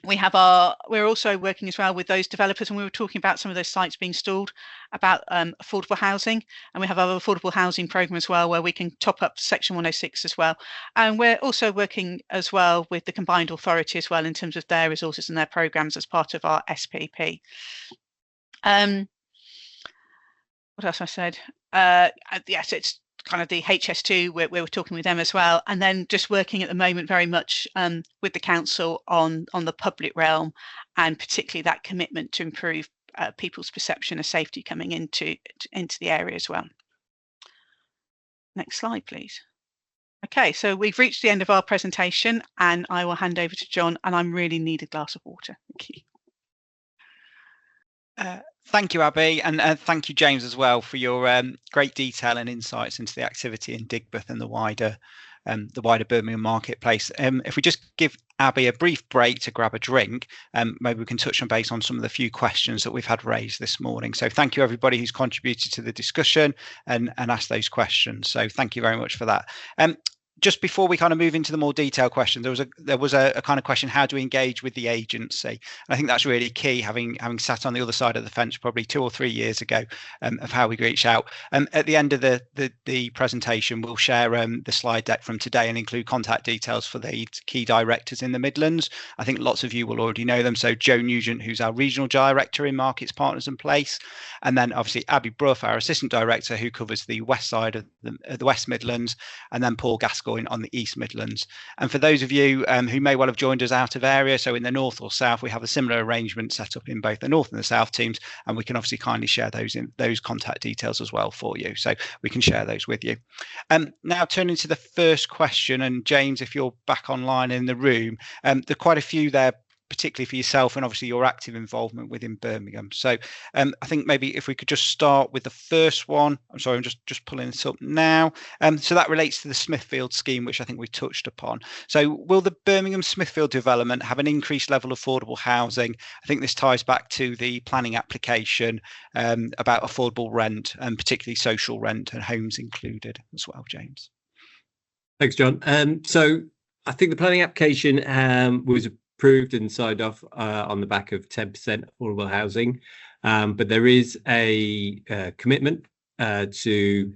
We're also working as well with those developers, and we were talking about some of those sites being stalled, about affordable housing, and we have our affordable housing programme as well, where we can top up Section 106 as well. And we're also working as well with the combined authority as well in terms of their resources and their programmes as part of our SPP. What else I said? Yes, it's kind of the HS2, we're talking with them as well, and then just working at the moment very much with the council on the public realm, and particularly that commitment to improve people's perception of safety coming into the area as well. Next slide, please. Okay, so we've reached the end of our presentation, and I will hand over to John, and I really need a glass of water. Thank you. Thank you, Abby, and thank you, James, as well, for your great detail and insights into the activity in Digbeth and the wider Birmingham marketplace. If we just give Abby a brief break to grab a drink, maybe we can touch on base on some of the few questions that we've had raised this morning. So thank you, everybody who's contributed to the discussion and asked those questions. So thank you very much for that. Just before we kind of move into the more detailed question, there was a kind of question: how do we engage with the agency? And I think that's really key, having sat on the other side of the fence probably 2 or 3 years ago, of how we reach out. At the end of the presentation, we'll share the slide deck from today and include contact details for the key directors in the Midlands. I think lots of you will already know them. So Joe Nugent, who's our regional director in Markets, Partners and Place, and then obviously Abby Brough, our assistant director, who covers the west side of the West Midlands, and then Paul Gascoigne on the East Midlands. And for those of you who may well have joined us out of area, so in the north or south, we have a similar arrangement set up in both the north and the south teams, and we can obviously kindly share those contact details as well for you, so we can share those with you. Now turning to the first question, and James, if you're back online in the room, there are quite a few there, particularly for yourself and obviously your active involvement within Birmingham. So I think maybe if we could just start with the first one. I'm sorry, I'm just pulling this up now. So that relates to the Smithfield scheme, which I think we touched upon. So will the Birmingham Smithfield development have an increased level of affordable housing? I think this ties back to the planning application about affordable rent, and particularly social rent and homes included as well, James. Thanks, John. So I think the planning application was approved and signed off on the back of 10% affordable housing, but there is a commitment to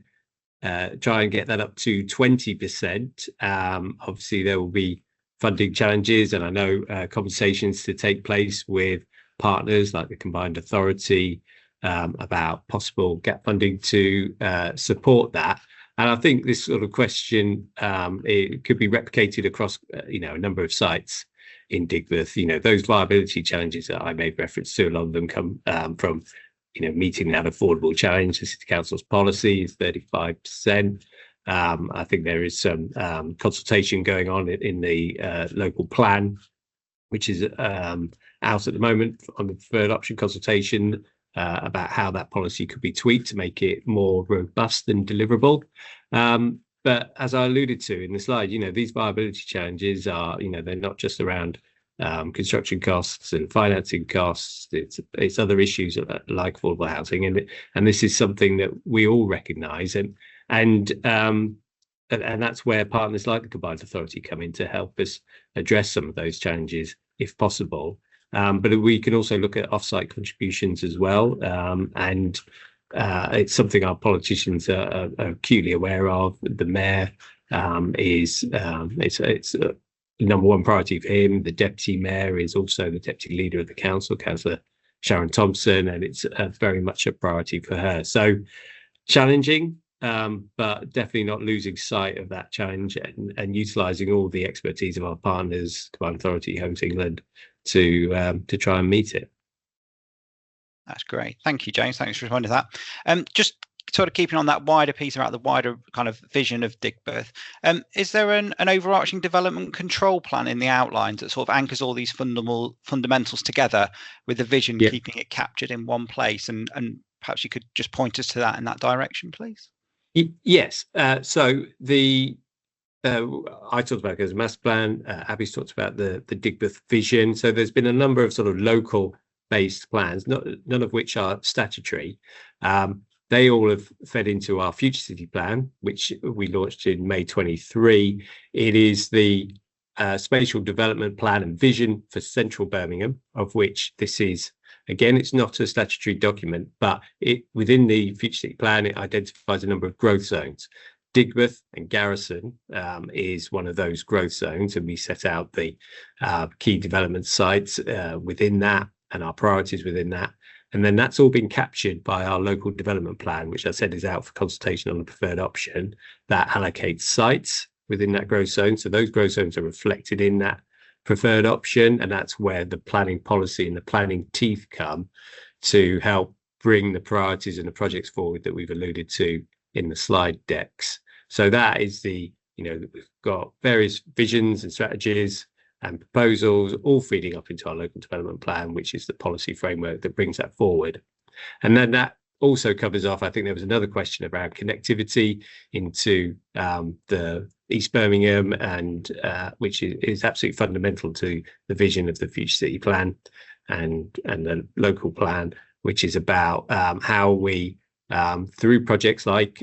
try and get that up to 20%. Obviously there will be funding challenges, and I know conversations to take place with partners like the Combined Authority about possible gap funding to support that. And I think this sort of question, it could be replicated across a number of sites in Digbeth. Those viability challenges that I made reference to, a lot of them come from meeting that affordable challenge. The City Council's policy is 35%. I think there is some consultation going on in the local plan, which is out at the moment on the preferred option consultation, about how that policy could be tweaked to make it more robust and deliverable. But as I alluded to in the slide, these viability challenges are, they're not just around construction costs and financing costs. It's other issues like affordable housing, and this is something that we all recognise, and that's where partners like the Combined Authority come in to help us address some of those challenges if possible. But we can also look at offsite contributions as well, and it's something our politicians are acutely aware of. The mayor is it's a number one priority for him. The deputy mayor is also the deputy leader of the council, Councillor Sharon Thompson, and it's very much a priority for her. So challenging, but definitely not losing sight of that challenge, and utilising all the expertise of our partners, Combined Authority, Homes England, to try and meet it. That's great. Thank you, James. Thanks for responding to that. Just sort of keeping on that wider piece about the wider kind of vision of Digbeth, is there an overarching development control plan in the outlines that sort of anchors all these fundamentals together with the vision, keeping it captured in one place? And perhaps you could just point us to that in that direction, please. Yes. So I talked about it as a master plan. Abby's talked about the Digbeth vision. So there's been a number of sort of local-based plans, none of which are statutory. They all have fed into our Future City Plan, which we launched in May 23. It is the spatial development plan and vision for central Birmingham, of which this is, again, it's not a statutory document, but within the Future City Plan, it identifies a number of growth zones. Digbeth and Garrison is one of those growth zones, and we set out the key development sites within that and our priorities within that. And then that's all been captured by our local development plan, which I said is out for consultation on the preferred option, that allocates sites within that growth zone. So those growth zones are reflected in that preferred option, and that's where the planning policy and the planning teeth come to help bring the priorities and the projects forward that we've alluded to in the slide decks. So that is the, we've got various visions and strategies and proposals all feeding up into our local development plan, which is the policy framework that brings that forward. And then that also covers off, I think there was another question around connectivity into the East Birmingham, and which is absolutely fundamental to the vision of the future city plan and the local plan, which is about how we, through projects like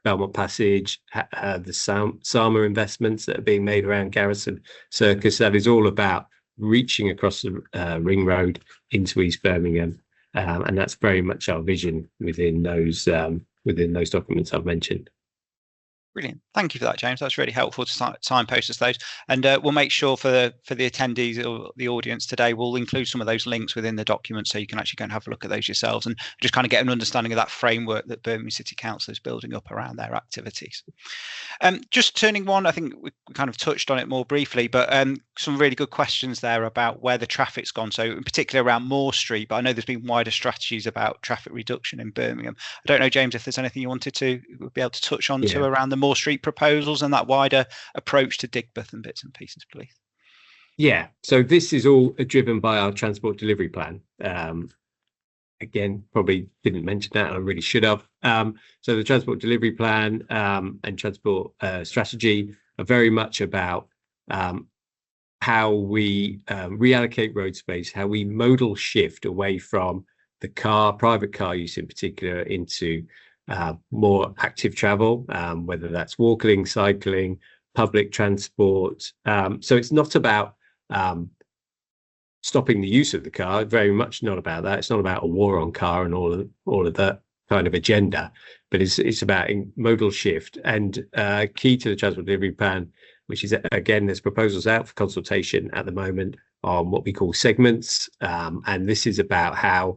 Belmont Passage, the Sama investments that are being made around Garrison Circus, that is all about reaching across the ring road into East Birmingham, and that's very much our vision within those documents I've mentioned. Brilliant. Thank you for that, James. That's really helpful to signpost us those. And we'll make sure for the attendees or the audience today, we'll include some of those links within the document so you can actually go and have a look at those yourselves and just kind of get an understanding of that framework that Birmingham City Council is building up around their activities. Just turning one, I think we kind of touched on it more briefly, but some really good questions there about where the traffic's gone. So in particular around Moore Street, but I know there's been wider strategies about traffic reduction in Birmingham. I don't know, James, if there's anything you wanted to be able to touch on to around the Moore Street proposals and that wider approach to Digbeth and bits and pieces, please. Yeah, so this is all driven by our transport delivery plan. Again, probably didn't mention that, and I really should have. So the transport delivery plan and transport strategy are very much about how we reallocate road space, how we modal shift away from the private car use in particular, into more active travel, whether that's walking, cycling, public transport. So it's not about stopping the use of the car, very much not about that. It's not about a war on car and all of that kind of agenda, but it's about a modal shift. And key to the transport delivery plan, which is, again, there's proposals out for consultation at the moment on what we call segments, and this is about how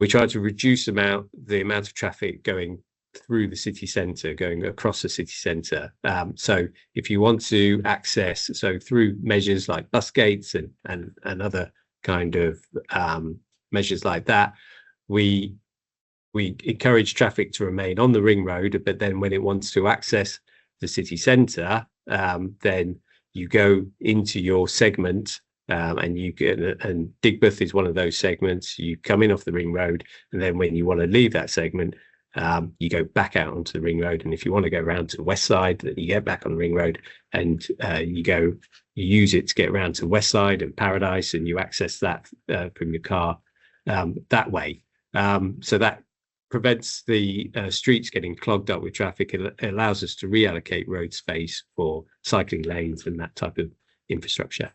we try to reduce the amount of traffic going through the city centre, going across the city centre. So if you want to access, so through measures like bus gates and other kind of measures like that, we encourage traffic to remain on the ring road, but then when it wants to access the city centre, then you go into your segment. And Digbeth is one of those segments. You come in off the ring road, and then when you want to leave that segment, you go back out onto the ring road. And if you want to go around to the west side, then you get back on the ring road, and you use it to get around to west side and Paradise, and you access that from your car that way. So that prevents the streets getting clogged up with traffic. It allows us to reallocate road space for cycling lanes and that type of infrastructure.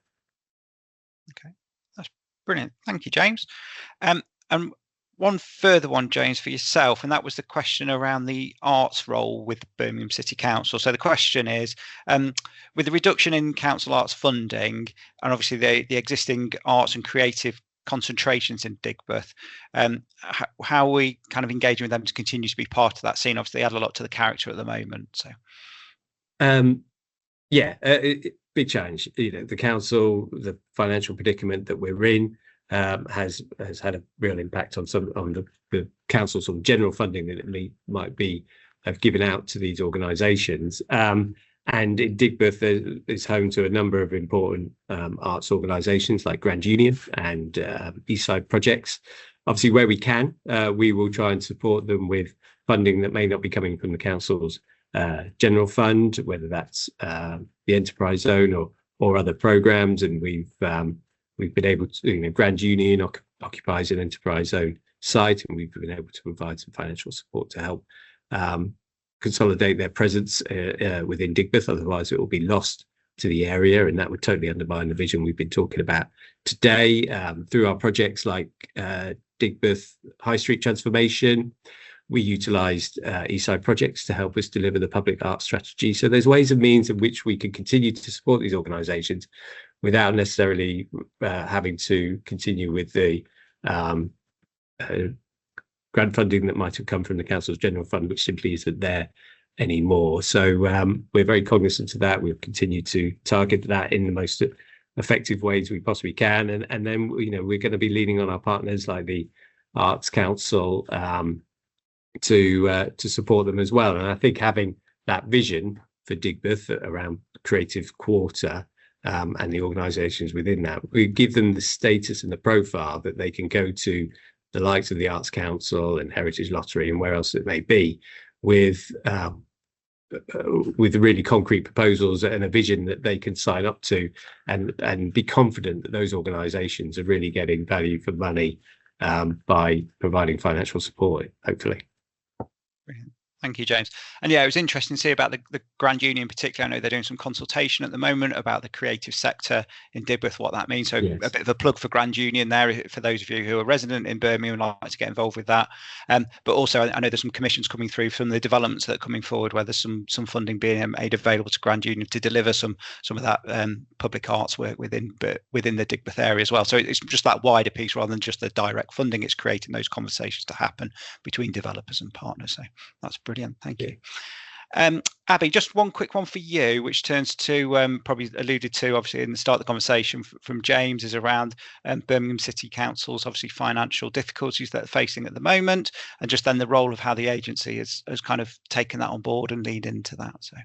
Okay, that's brilliant. Thank you, James. And one further one, James, for yourself, and that was the question around the arts role with Birmingham City Council. So the question is, with the reduction in council arts funding and obviously the existing arts and creative concentrations in Digbeth, how are we kind of engaging with them to continue to be part of that scene? Obviously, they add a lot to the character at the moment. So, big challenge. The council, the financial predicament that we're in, has had a real impact on the council's sort of general funding that it might have given out to these organisations. And in Digbeth is home to a number of important arts organisations like Grand Union and Eastside Projects. Obviously, where we can, we will try and support them with funding that may not be coming from the council's general fund, whether that's the enterprise zone or other programs. And we've been able to, Grand Union occupies an enterprise zone site, and we've been able to provide some financial support to help consolidate their presence within Digbeth. Otherwise, it will be lost to the area, and that would totally undermine the vision we've been talking about today. Through our projects like Digbeth High Street Transformation, we utilised Eastside Projects to help us deliver the public art strategy. So there's ways and means in which we can continue to support these organisations without necessarily having to continue with the grant funding that might have come from the council's general fund, which simply isn't there anymore. So we're very cognizant of that. We've continued to target that in the most effective ways we possibly can, and then we're going to be leaning on our partners like the Arts Council to support them as well. And I think having that vision for Digbeth around Creative Quarter and the organisations within that, we give them the status and the profile that they can go to the likes of the Arts Council and Heritage Lottery and where else it may be with really concrete proposals and a vision that they can sign up to and be confident that those organisations are really getting value for money by providing financial support, hopefully. Brilliant. Thank you, James. And yeah, it was interesting to see about the Grand Union in particular. I know they're doing some consultation at the moment about the creative sector in Digbeth, what that means. So yes, a bit of a plug for Grand Union there for those of you who are resident in Birmingham and like to get involved with that. But also, I know there's some commissions coming through from the developments that are coming forward, where there's some funding being made available to Grand Union to deliver some of that public arts work within the Digbeth area as well. So it's just that wider piece rather than just the direct funding. It's creating those conversations to happen between developers and partners. So that's brilliant. Thank you. Abby, just one quick one for you, which turns to probably alluded to obviously in the start of the conversation from James, is around Birmingham City Council's obviously financial difficulties that they're facing at the moment, and just then the role of how the agency has kind of taken that on board and lead into that. So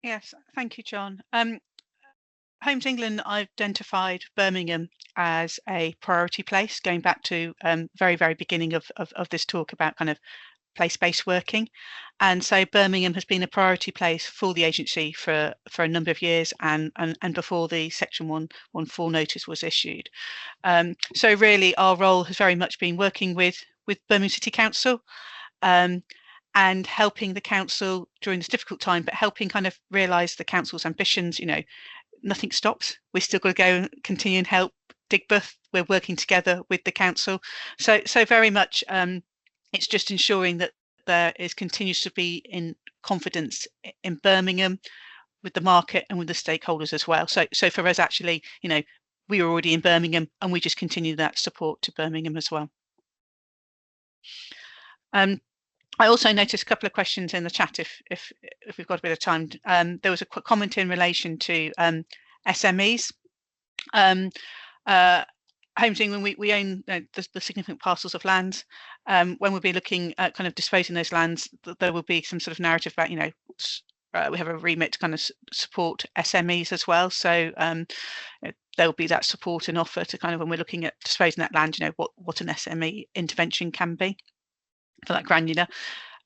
yes, thank you, John. Homes England identified Birmingham as a priority place, going back to very beginning of this talk about kind of place-based working, and so Birmingham has been a priority place for the agency for a number of years, and before the Section 114 notice was issued. So really, our role has very much been working with Birmingham City Council and helping the council during this difficult time, but helping kind of realise the council's ambitions. Nothing stops. We're still going to go and continue and help Digbeth. We're working together with the council. So very much. It's just ensuring that there continues to be in confidence in Birmingham with the market and with the stakeholders as well. So for us, actually, we were already in Birmingham and we just continue that support to Birmingham as well. I also noticed a couple of questions in the chat if we've got a bit of time. There was a quick comment in relation to SMEs. Homes England, we own the significant parcels of land. When we'll be looking at kind of disposing those lands, there will be some sort of narrative about, we have a remit to kind of support SMEs as well. So there will be that support and offer to kind of, when we're looking at disposing that land, what an SME intervention can be for that granular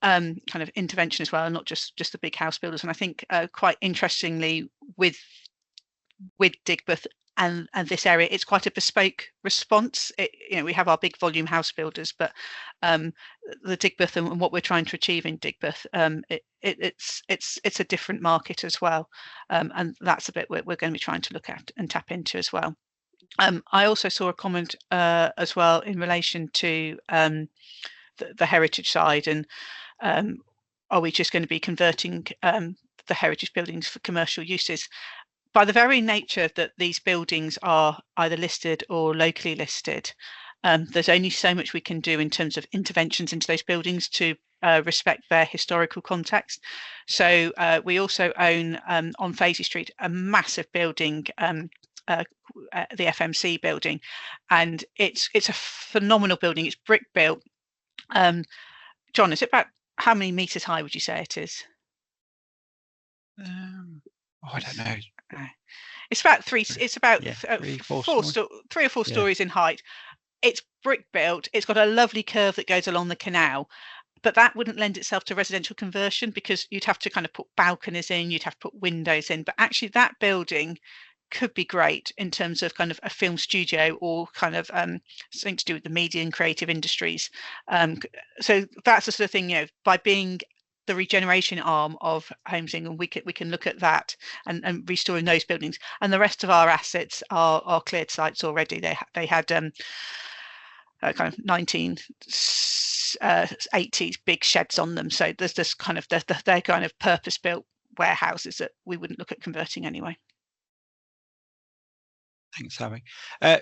kind of intervention as well, and not just the big house builders. And I think quite interestingly with Digbeth and this area, it's quite a bespoke response. We have our big volume house builders, but the Digbeth and what we're trying to achieve in Digbeth, it's a different market as well, and that's a bit we're going to be trying to look at and tap into as well. I also saw a comment as well in relation to the heritage side, and are we just going to be converting the heritage buildings for commercial uses? By the very nature that these buildings are either listed or locally listed, there's only so much we can do in terms of interventions into those buildings to respect their historical context. So we also own on Fazy Street a massive building, the FMC building, and it's a phenomenal building. It's brick built. John, is it about how many meters high would you say it is? I don't know. It's about three. It's about three or four stories in height. It's brick built. It's got a lovely curve that goes along the canal, but that wouldn't lend itself to residential conversion because you'd have to kind of put balconies in, you'd have to put windows in. But actually, that building could be great in terms of kind of a film studio or kind of something to do with the media and creative industries. So that's the sort of thing, by being the regeneration arm of Homes England, we can look at that and restoring those buildings, and the rest of our assets are cleared sites already. They had kind of 1980s big sheds on them, so there's this kind of they're kind of purpose built warehouses that we wouldn't look at converting anyway. Thanks, Abby.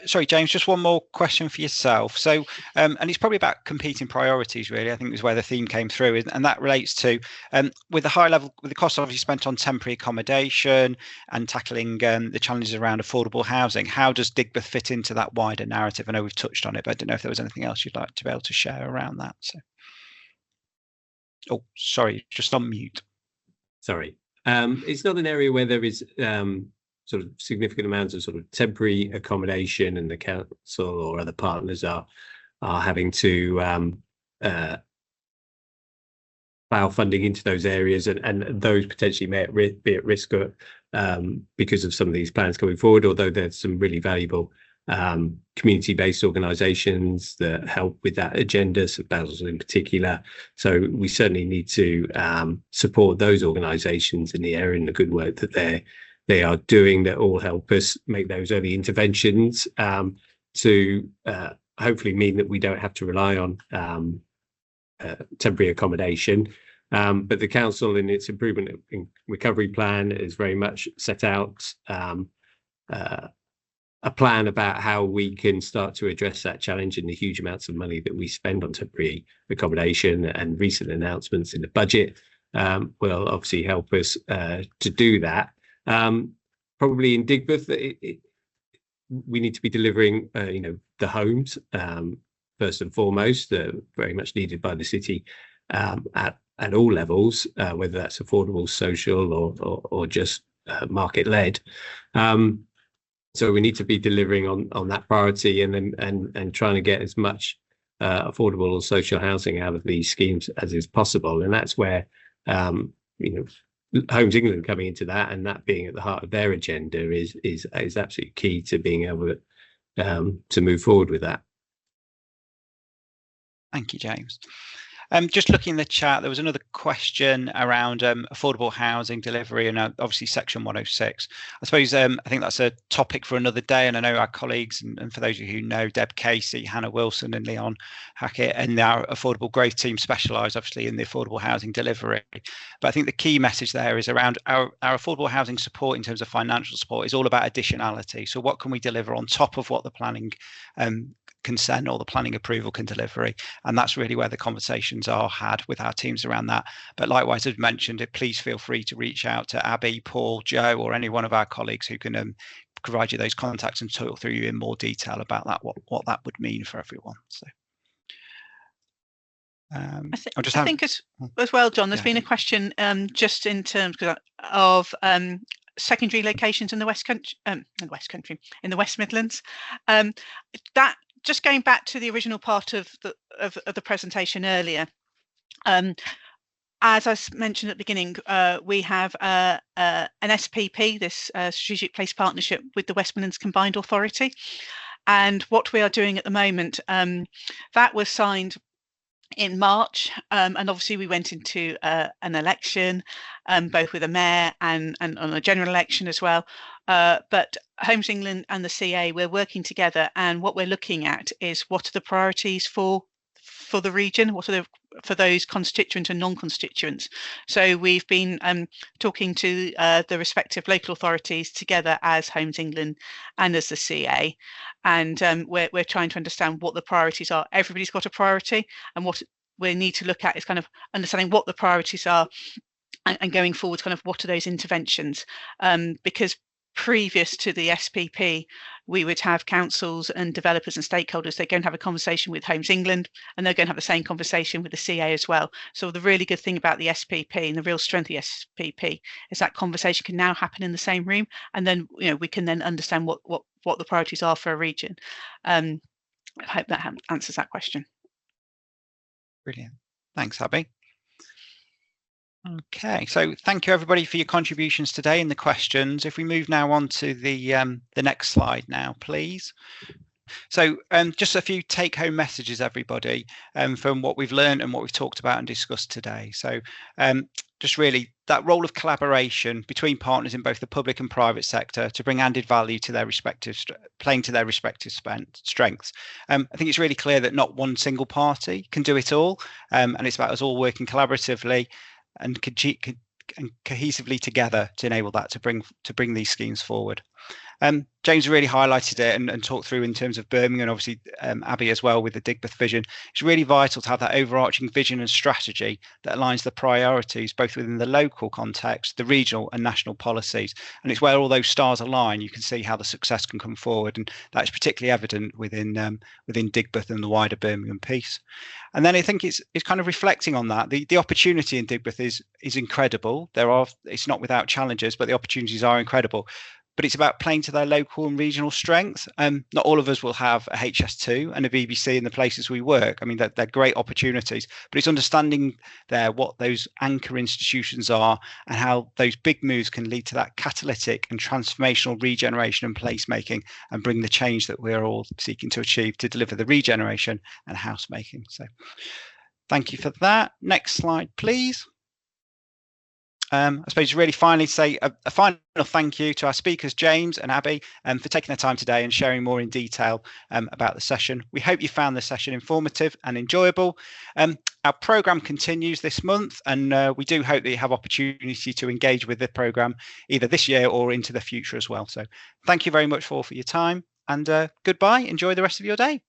Sorry, James, just one more question for yourself. So, and it's probably about competing priorities, really. I think is where the theme came through, and that relates to with the high level, with the cost obviously spent on temporary accommodation and tackling the challenges around affordable housing. How does Digbeth fit into that wider narrative? I know we've touched on it, but I don't know if there was anything else you'd like to be able to share around that. So, oh, sorry, just on mute. Sorry, it's not an area where there is sort of significant amounts of sort of temporary accommodation, and the council or other partners are having to plough funding into those areas, and those potentially may be at risk because of some of these plans coming forward, although there's some really valuable community-based organisations that help with that agenda, St Basil's in particular. So we certainly need to support those organisations in the area and the good work that they are doing, that all help us make those early interventions to hopefully mean that we don't have to rely on temporary accommodation. But the council, in its improvement and recovery plan, is very much set out a plan about how we can start to address that challenge, and the huge amounts of money that we spend on temporary accommodation, and recent announcements in the budget will obviously help us to do that. Probably in Digbeth, we need to be delivering, the homes first and foremost, very much needed by the city at all levels, whether that's affordable, social, or just market led. So we need to be delivering on that priority, and trying to get as much affordable or social housing out of these schemes as is possible. And that's where Homes England coming into that, and that being at the heart of their agenda, is absolutely key to being able to move forward with that. Thank you, James. Just looking in the chat, there was another question around affordable housing delivery, and obviously Section 106. I suppose I think that's a topic for another day, and I know our colleagues, and for those of you who know, Deb Casey, Hannah Wilson and Leon Hackett and our affordable growth team specialise obviously in the affordable housing delivery. But I think the key message there is around our affordable housing support in terms of financial support is all about additionality. So what can we deliver on top of what the planning consent or the planning approval can deliver, and that's really where the conversations are had with our teams around that. But likewise, as mentioned, please feel free to reach out to Abby, Paul, Joe, or any one of our colleagues who can provide you those contacts and talk through you in more detail about that, what that would mean for everyone. So I think as well, John, there's been a question just in terms of secondary locations in the West Midlands. That, just going back to the original part of the presentation earlier, as I mentioned at the beginning, we have an SPP, this Strategic Place Partnership with the West Midlands Combined Authority. And what we are doing at the moment, that was signed in March, and obviously we went into an election, both with a mayor and on a general election as well. But Homes England and the CA, we're working together, and what we're looking at is what are the priorities for the region, what are for those constituents and non-constituents. So we've been talking to the respective local authorities together as Homes England and as the CA, and we're trying to understand what the priorities are. Everybody's got a priority, and what we need to look at is kind of understanding what the priorities are, and going forward, kind of what are those interventions, because previous to the SPP, we would have councils and developers and stakeholders. They're going to have a conversation with Homes England, and they're going to have the same conversation with the CA as well. So the really good thing about the SPP, and the real strength of the SPP, is that conversation can now happen in the same room, and then we can then understand what the priorities are for a region. I hope that answers that question. Brilliant. Thanks, Abby. Okay, so thank you everybody for your contributions today and the questions. If we move now on to the next slide now, please. So just a few take-home messages, everybody, from what we've learned and what we've talked about and discussed today. So just really that role of collaboration between partners in both the public and private sector to bring added value to their respective, playing to their respective strengths. I think it's really clear that not one single party can do it all, and it's about us all working collaboratively and cohesively together to enable that to bring these schemes forward. James really highlighted it and talked through in terms of Birmingham, and obviously Abby as well with the Digbeth vision. It's really vital to have that overarching vision and strategy that aligns the priorities both within the local context, the regional and national policies. And it's where all those stars align, you can see how the success can come forward. And that's particularly evident within Digbeth and the wider Birmingham piece. And then I think it's kind of reflecting on that. The opportunity in Digbeth is incredible. It's not without challenges, but the opportunities are incredible. But it's about playing to their local and regional strengths. Not all of us will have a HS2 and a BBC in the places we work. I mean, they're great opportunities, but it's understanding there what those anchor institutions are and how those big moves can lead to that catalytic and transformational regeneration and placemaking and bring the change that we're all seeking to achieve to deliver the regeneration and housemaking. So thank you for that. Next slide, please. I suppose really finally say a final thank you to our speakers, James and Abby, for taking the time today and sharing more in detail about the session. We hope you found the session informative and enjoyable. Our programme continues this month, and we do hope that you have opportunity to engage with the programme either this year or into the future as well. So thank you very much for your time, and goodbye. Enjoy the rest of your day.